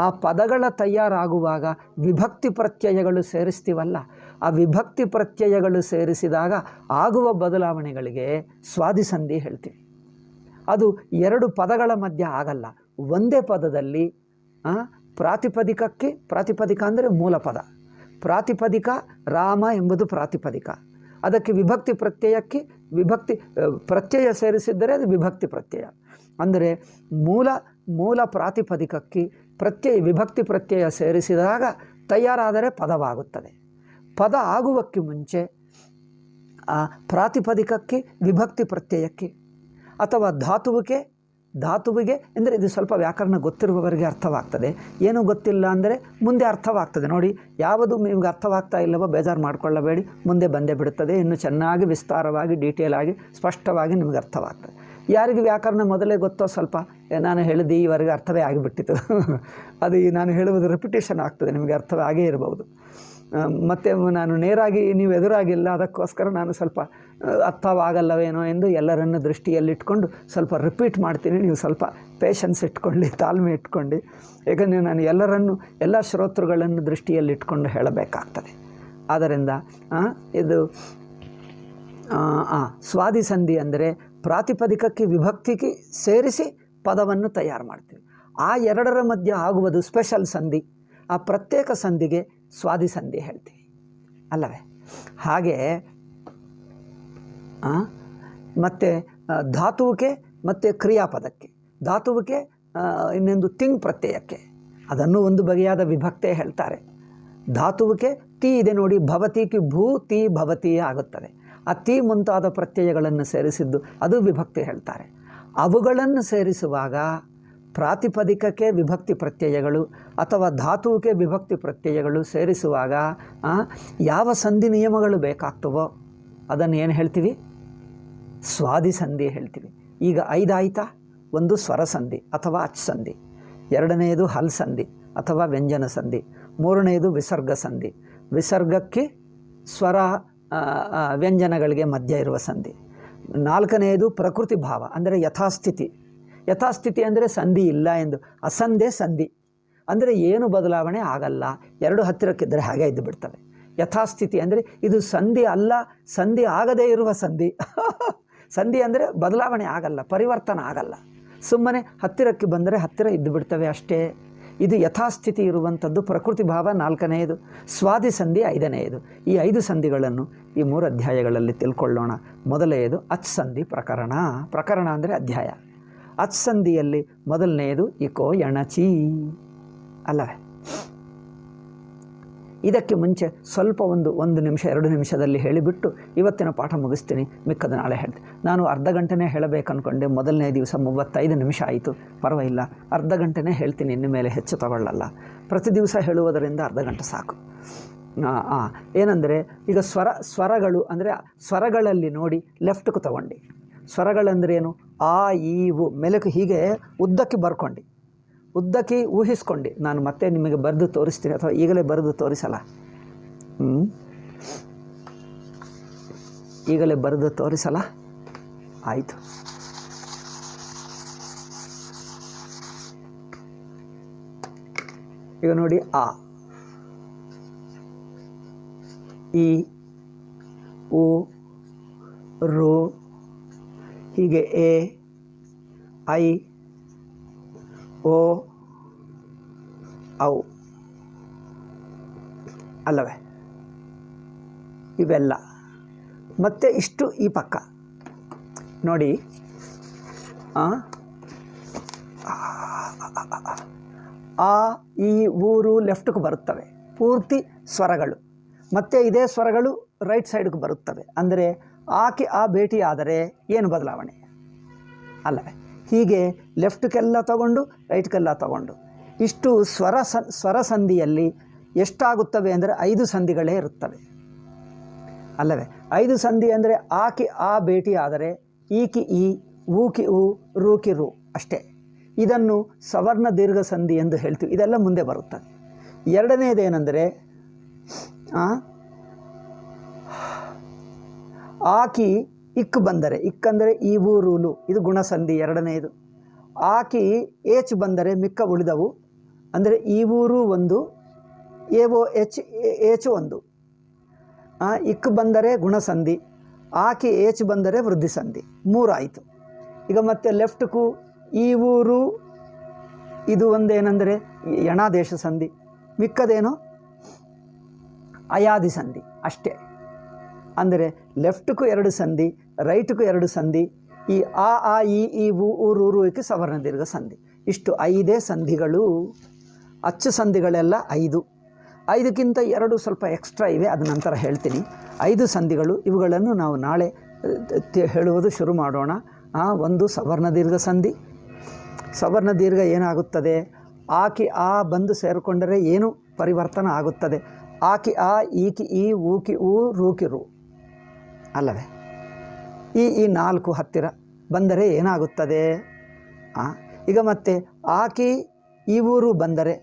ಆ ಪದಗಳ ತಯಾರಾಗುವಾಗ ವಿಭಕ್ತಿ ಪ್ರತ್ಯಯಗಳು ಸೇರಿಸ್ತೀವಲ್ಲ, ಆ ವಿಭಕ್ತಿ ಪ್ರತ್ಯಯಗಳು ಸೇರಿಸಿದಾಗ ಆಗುವ ಬದಲಾವಣೆಗಳಿಗೆ ಸ್ವಾದಿ ಸಂಧಿ ಹೇಳ್ತೀವಿ. ಅದು 2 ಪದಗಳ ಮಧ್ಯೆ ಆಗಲ್ಲ, ಒಂದೇ ಪದದಲ್ಲಿ ಪ್ರಾತಿಪದಿಕ ಅಂದರೆ ಮೂಲ ಪದ. ಪ್ರಾತಿಪದಿಕ ರಾಮ ಎಂಬುದು ಪ್ರಾತಿಪದಿಕ. ಅದಕ್ಕೆ ವಿಭಕ್ತಿ ಪ್ರತ್ಯಯ ಸೇರಿಸಿದ್ದರೆ ಅದು ವಿಭಕ್ತಿ ಪ್ರತ್ಯಯ. ಅಂದರೆ ಮೂಲ ಪ್ರಾತಿಪದಿಕಕ್ಕೆ ವಿಭಕ್ತಿ ಪ್ರತ್ಯಯ ಸೇರಿಸಿದಾಗ ತಯಾರಾದರೆ ಪದವಾಗುತ್ತದೆ. ಪದ ಆಗುವಕ್ಕೆ ಮುಂಚೆ ಪ್ರಾತಿಪದಿಕಕ್ಕೆ ವಿಭಕ್ತಿ ಪ್ರತ್ಯಯಕ್ಕೆ ಅಥವಾ ಧಾತುವಿಗೆ ಅಂದರೆ ಇದು ಸ್ವಲ್ಪ ವ್ಯಾಕರಣ ಗೊತ್ತಿರುವವರಿಗೆ ಅರ್ಥವಾಗ್ತದೆ, ಏನೂ ಗೊತ್ತಿಲ್ಲ ಅಂದರೆ ಮುಂದೆ ಅರ್ಥವಾಗ್ತದೆ. ನೋಡಿ, ಯಾವುದು ನಿಮ್ಗೆ ಅರ್ಥವಾಗ್ತಾ ಇಲ್ಲವೋ ಬೇಜಾರು ಮಾಡಿಕೊಳ್ಳಬೇಡಿ, ಮುಂದೆ ಬಂದೇ ಬಿಡುತ್ತದೆ. ಇನ್ನು ಚೆನ್ನಾಗಿ ವಿಸ್ತಾರವಾಗಿ ಡೀಟೇಲ್ ಆಗಿ ಸ್ಪಷ್ಟವಾಗಿ ನಿಮಗೆ ಅರ್ಥವಾಗ್ತದೆ. ಯಾರಿಗೆ ವ್ಯಾಕರಣ ಮೊದಲೇ ಗೊತ್ತೋ ಸ್ವಲ್ಪ ನಾನು ಹೇಳಿದ್ದು ಈವರೆಗೆ ಅರ್ಥವೇ ಆಗಿಬಿಟ್ಟಿತ್ತು ಅದು ನಾನು ಹೇಳುವುದು ರಿಪಿಟೇಷನ್ ಆಗ್ತದೆ, ನಿಮಗೆ ಅರ್ಥವೇ ಆಗೇ ಇರಬಹುದು. ಮತ್ತು ನಾನು ನೇರಾಗಿ ನೀವು ಎದುರಾಗಿಲ್ಲ, ಅದಕ್ಕೋಸ್ಕರ ನಾನು ಸ್ವಲ್ಪ ಅರ್ಥವಾಗಲ್ಲವೇನೋ ಎಂದು ಎಲ್ಲರನ್ನು ದೃಷ್ಟಿಯಲ್ಲಿಟ್ಕೊಂಡು ಸ್ವಲ್ಪ ರಿಪೀಟ್ ಮಾಡ್ತೀನಿ. ನೀವು ಸ್ವಲ್ಪ ಪೇಷನ್ಸ್ ಇಟ್ಕೊಳ್ಳಿ, ತಾಳ್ಮೆ ಇಟ್ಕೊಂಡು, ಏಕೆಂದರೆ ನಾನು ಎಲ್ಲ ಶ್ರೋತೃಗಳನ್ನು ದೃಷ್ಟಿಯಲ್ಲಿಟ್ಕೊಂಡು ಹೇಳಬೇಕಾಗ್ತದೆ. ಆದ್ದರಿಂದ ಇದು ಸ್ವಾದಿ ಸಂಧಿ ಅಂದರೆ ಪ್ರಾತಿಪದಿಕಕ್ಕೆ ವಿಭಕ್ತಿಗೆ ಸೇರಿಸಿ ಪದವನ್ನು ತಯಾರು ಮಾಡ್ತೀವಿ. ಆ 2ರ ಮಧ್ಯೆ ಆಗುವುದು ಸ್ಪೆಷಲ್ ಸಂಧಿ. ಆ ಪ್ರತ್ಯೇಕ ಸಂಧಿಗೆ ಸ್ವಾದಿ ಸಂಧಿ ಹೇಳ್ತೀವಿ ಅಲ್ಲವೇ? ಹಾಗೆ ಮತ್ತು ಧಾತುವಿಗೆ ಮತ್ತು ಕ್ರಿಯಾಪದಕ್ಕೆ, ಧಾತುವಿಗೆ ಇನ್ನೊಂದು ತಿಂಗ್ ಪ್ರತ್ಯಯಕ್ಕೆ ಅದನ್ನು ಒಂದು ಬಗೆಯಾದ ವಿಭಕ್ತಿ ಹೇಳ್ತಾರೆ. ಧಾತುವಿಗೆ ತಿ ಇದೆ ನೋಡಿ, ಭವತಿಗೆ ಭೂ ತಿ ಭವತಿ ಆಗುತ್ತದೆ. ಆ ತಿ ಮುಂತಾದ ಪ್ರತ್ಯಯಗಳನ್ನು ಸೇರಿಸಿದ್ದು ಅದು ವಿಭಕ್ತಿ ಹೇಳ್ತಾರೆ. ಅವುಗಳನ್ನು ಸೇರಿಸುವಾಗ ಪ್ರಾತಿಪದಿಕಕ್ಕೆ ವಿಭಕ್ತಿ ಪ್ರತ್ಯಯಗಳು ಅಥವಾ ಧಾತುವಿಗೆ ವಿಭಕ್ತಿ ಪ್ರತ್ಯಯಗಳು ಸೇರಿಸುವಾಗ ಯಾವ ಸಂಧಿ ನಿಯಮಗಳು ಬೇಕಾಗ್ತವೋ ಅದನ್ನು ಏನು ಹೇಳ್ತೀವಿ? ಸ್ವಾದಿ ಸಂಧಿ ಹೇಳ್ತೀವಿ. ಈಗ 5 ಆಯಿತಾ? ಒಂದು ಸ್ವರ ಸಂಧಿ ಅಥವಾ ಅಚ್ ಸಂಧಿ, 2ನೆಯದು ಹಲ್ ಸಂಧಿ ಅಥವಾ ವ್ಯಂಜನ ಸಂಧಿ, 3ನೆಯದು ವಿಸರ್ಗ ಸಂಧಿ. ವಿಸರ್ಗಕ್ಕೆ ಸ್ವರ ವ್ಯಂಜನಗಳಿಗೆ ಮಧ್ಯ ಇರುವ ಸಂಧಿ. 4ನೆಯದು ಪ್ರಕೃತಿ ಭಾವ ಅಂದರೆ ಯಥಾಸ್ಥಿತಿ ಅಂದರೆ ಸಂಧಿ ಇಲ್ಲ ಎಂದು, ಅಸಂಧೆ ಸಂಧಿ. ಅಂದರೆ ಏನು ಬದಲಾವಣೆ ಆಗಲ್ಲ. ಎರಡು ಹತ್ತಿರಕ್ಕಿದ್ದರೆ ಹಾಗೆ ಇದ್ದು ಬಿಡ್ತವೆ. ಯಥಾಸ್ಥಿತಿ ಅಂದರೆ ಇದು ಸಂಧಿ ಅಲ್ಲ, ಸಂಧಿ ಆಗದೇ ಇರುವ ಸಂಧಿ. ಸಂಧಿ ಅಂದರೆ ಬದಲಾವಣೆ ಆಗಲ್ಲ, ಪರಿವರ್ತನೆ ಆಗಲ್ಲ. ಸುಮ್ಮನೆ ಹತ್ತಿರಕ್ಕೆ ಬಂದರೆ ಹತ್ತಿರ ಇದ್ದು ಬಿಡ್ತವೆ ಅಷ್ಟೇ. ಇದು ಯಥಾಸ್ಥಿತಿ ಇರುವಂಥದ್ದು. ಪ್ರಕೃತಿ ಭಾವ 4ನೆಯದು, ಸ್ವಾದಿ ಸಂಧಿ 5ನೆಯದು. ಈ 5 ಸಂಧಿಗಳನ್ನು ಈ 3 ಅಧ್ಯಾಯಗಳಲ್ಲಿ ತಿಳ್ಕೊಳ್ಳೋಣ. ಮೊದಲನೆಯದು ಅಚ್ಸಂಧಿ ಪ್ರಕರಣ. ಪ್ರಕರಣ ಅಂದರೆ ಅಧ್ಯಾಯ. ಅಚ್ಸಂಧಿಯಲ್ಲಿ ಮೊದಲನೆಯದು ಇಕೋ ಎಣಚಿ ಅಲ್ಲವೇ. ಇದಕ್ಕೆ ಮುಂಚೆ ಸ್ವಲ್ಪ ಒಂದು ನಿಮಿಷ 2 ನಿಮಿಷದಲ್ಲಿ ಹೇಳಿಬಿಟ್ಟು ಇವತ್ತಿನ ಪಾಠ ಮುಗಿಸ್ತೀನಿ. ಮಿಕ್ಕದ ನಾಳೆ ಹೇಳ್ತೀನಿ. ನಾನು ಅರ್ಧ ಗಂಟೆನೇ ಹೇಳಬೇಕಂದ್ಕೊಂಡೆ. ಮೊದಲನೇ ದಿವಸ 35 ನಿಮಿಷ ಆಯಿತು. ಪರವಾಗಿಲ್ಲ, ಅರ್ಧ ಗಂಟೆನೇ ಹೇಳ್ತೀನಿ, ಇನ್ನು ಮೇಲೆ ಹೆಚ್ಚು ತಗೊಳ್ಳಲ್ಲ. ಪ್ರತಿ ದಿವಸ ಹೇಳುವುದರಿಂದ ಅರ್ಧ ಗಂಟೆ ಸಾಕು. ಏನಂದರೆ ಈಗ ಸ್ವರಗಳು ಅಂದರೆ ಸ್ವರಗಳಲ್ಲಿ ನೋಡಿ ಲೆಫ್ಟ್ಗೆ ತಗೊಂಡು. ಸ್ವರಗಳಂದ್ರೆ ಏನು? ಆ ಈ ಉ ಮೆಲುಕು ಹೀಗೆ ಉದ್ದಕ್ಕೆ ಬರ್ಕೊಂಡು, ಉದ್ದಕ್ಕೆ ಊಹಿಸ್ಕೊಂಡು. ನಾನು ಮತ್ತೆ ನಿಮಗೆ ಬರೆದು ತೋರಿಸ್ತೀನಿ, ಅಥವಾ ಈಗಲೇ ಬರೆದು ತೋರಿಸಲ್ಲ. ಈಗಲೇ ಬರೆದು ತೋರಿಸಲ್ಲ. ಆಯಿತು. ಈಗ ನೋಡಿ, ಆ, ಈ, ಉ, ರು, ಹೀಗೆ ಎ, ಐ, ಓ, ಔ ಅಲ್ಲವೇ. ಇವೆಲ್ಲ ಮತ್ತೆ ಇಷ್ಟು ಈ ಪಕ್ಕ ನೋಡಿ. ಆ ಈ ಊರು ಲೆಫ್ಟ್ಗೆ ಬರುತ್ತವೆ, ಪೂರ್ತಿ ಸ್ವರಗಳು. ಮತ್ತು ಇದೇ ಸ್ವರಗಳು ರೈಟ್ ಸೈಡ್ಗೆ ಬರುತ್ತವೆ. ಅಂದರೆ ಆಕೆ ಆ ಭೇಟಿ ಆದರೆ ಏನು ಬದಲಾವಣೆ ಅಲ್ಲವೇ. ಹೀಗೆ ಲೆಫ್ಟ್ಗೆಲ್ಲ ತಗೊಂಡು ರೈಟ್ಗೆಲ್ಲ ತಗೊಂಡು ಇಷ್ಟು ಸ್ವರ ಸಂಧಿಯಲ್ಲಿ ಎಷ್ಟಾಗುತ್ತವೆ ಅಂದರೆ 5 ಸಂಧಿಗಳೇ ಇರುತ್ತವೆ ಅಲ್ಲವೇ. 5 ಸಂಧಿ ಅಂದರೆ ಆಕಿ ಆ ಭೇಟಿ ಆದರೆ ಈಕಿ ಈ, ಊಕಿ ಉ, ರೂಕಿ ರು ಅಷ್ಟೇ. ಇದನ್ನು ಸವರ್ಣ ದೀರ್ಘ ಸಂಧಿ ಎಂದು ಹೇಳ್ತೀವಿ. ಇದೆಲ್ಲ ಮುಂದೆ ಬರುತ್ತದೆ. ಎರಡನೇದೇನೆಂದರೆ ಆಕಿ ಇಕ್ ಬಂದರೆ, ಇಕ್ಕಂದರೆ ಈ ಊರೂಲು, ಇದು ಗುಣಸಂಧಿ ಎರಡನೆಯದು. ಆಕಿ ಏಚ್ ಬಂದರೆ ಮಿಕ್ಕ ಉಳಿದವು. ಅಂದರೆ ಈ ಊರು ಒಂದು, ಎವೋ ಏಚ್ ಒಂದು. ಇಕ್ ಬಂದರೆ ಗುಣಸಂಧಿ, ಆಕಿ ಏಚ್ ಬಂದರೆ ವೃದ್ಧಿ ಸಂಧಿ. 3 ಆಯಿತು. ಈಗ ಮತ್ತೆ ಲೆಫ್ಟ್ಗೂ ಈ ಊರು ಇದು ಒಂದೇನೆಂದರೆ ಯಣಾದೇಶ ಸಂಧಿ, ಮಿಕ್ಕದೇನು ಅಯಾದಿ ಸಂಧಿ ಅಷ್ಟೇ. ಅಂದರೆ ಲೆಫ್ಟ್ಗೂ 2 ಸಂಧಿ, ರೈಟ್ಗೂ 2 ಸಂಧಿ. ಈ ಆ ಈ ಊರೂರುಕ್ಕೆ ಸವರ್ಣ ದೀರ್ಘ ಸಂಧಿ. ಇಷ್ಟು 5 ಸಂಧಿಗಳು. ಅಚ್ಚು ಸಂಧಿಗಳೆಲ್ಲ 5. 5ಕ್ಕಿಂತ 2 ಸ್ವಲ್ಪ ಎಕ್ಸ್ಟ್ರಾ ಇವೆ, ಅದು ನಂತರ ಹೇಳ್ತೀನಿ. 5 ಸಂಧಿಗಳು. ಇವುಗಳನ್ನು ನಾವು ನಾಳೆ ಹೇಳುವುದು ಶುರು ಮಾಡೋಣ. ಒಂದು ಸವರ್ಣ ದೀರ್ಘ ಸಂಧಿ. ಸವರ್ಣ ದೀರ್ಘ ಏನಾಗುತ್ತದೆ? ಆಕಿ ಆ ಬಂದು ಸೇರಿಕೊಂಡರೆ ಏನು ಪರಿವರ್ತನೆ ಆಗುತ್ತದೆ? ಆಕಿ ಆ, ಈಕಿ ಈ, ಊಕಿ ಊ, ರೂಕಿ ರು ಅಲ್ಲವೇ. ಈ 4 ಹತ್ತಿರ ಬಂದರೆ ಏನಾಗುತ್ತದೆ? ಈಗ ಮತ್ತೆ ಆಕಿ ಈ ಊರು ಬಂದರೆ,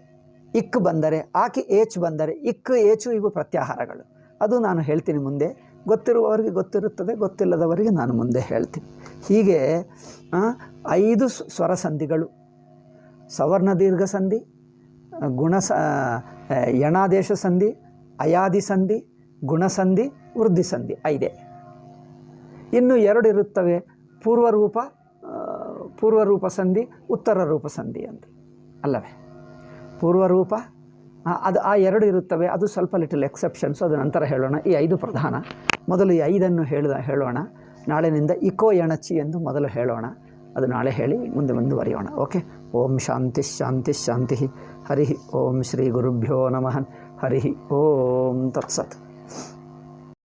ಇಕ್ ಬಂದರೆ, ಆಕಿ ಏಚ್ ಬಂದರೆ, ಇಕ್ ಏಚು ಇವು ಪ್ರತ್ಯಾಹಾರಗಳು. ಅದು ನಾನು ಹೇಳ್ತೀನಿ ಮುಂದೆ. ಗೊತ್ತಿರುವವರಿಗೆ ಗೊತ್ತಿರುತ್ತದೆ, ಗೊತ್ತಿಲ್ಲದವರಿಗೆ ನಾನು ಮುಂದೆ ಹೇಳ್ತೀನಿ. ಹೀಗೆ 5 ಸ್ವರ ಸಂಧಿಗಳು: ಸವರ್ಣ ದೀರ್ಘ ಸಂಧಿ, ಯಣಾದೇಶ ಸಂಧಿ, ಅಯಾದಿ ಸಂಧಿ, ಗುಣಸಂಧಿ, ವೃದ್ಧಿ ಸಂಧಿ 5. ಇನ್ನು 2 ಇರುತ್ತವೆ: ಪೂರ್ವರೂಪ ಸಂಧಿ, ಉತ್ತರ ರೂಪ ಸಂಧಿ ಅಂತ ಅಲ್ಲವೇ. ಪೂರ್ವರೂಪ ಅದು ಆ 2 ಇರುತ್ತವೆ. ಅದು ಸ್ವಲ್ಪ ಲಿಟಲ್ ಎಕ್ಸೆಪ್ಷನ್ಸು, ಅದು ನಂತರ ಹೇಳೋಣ. ಈ 5 ಪ್ರಧಾನ. ಮೊದಲು ಈ 5ಅನ್ನು ಹೇಳೋಣ. ನಾಳೆನಿಂದ ಇಕೋ ಎಣಚಿ ಎಂದು ಮೊದಲು ಹೇಳೋಣ. ಅದು ನಾಳೆ ಹೇಳಿ ಮುಂದೆ ಮುಂದುವರಿಯೋಣ. ಓಕೆ. ಓಂ ಶಾಂತಿ ಶಾಂತಿ ಶಾಂತಿ. ಹರಿ ಓಂ ಶ್ರೀ ಗುರುಭ್ಯೋ ನಮಃ. ಹರಿ ಓಂ ತತ್ಸತ್.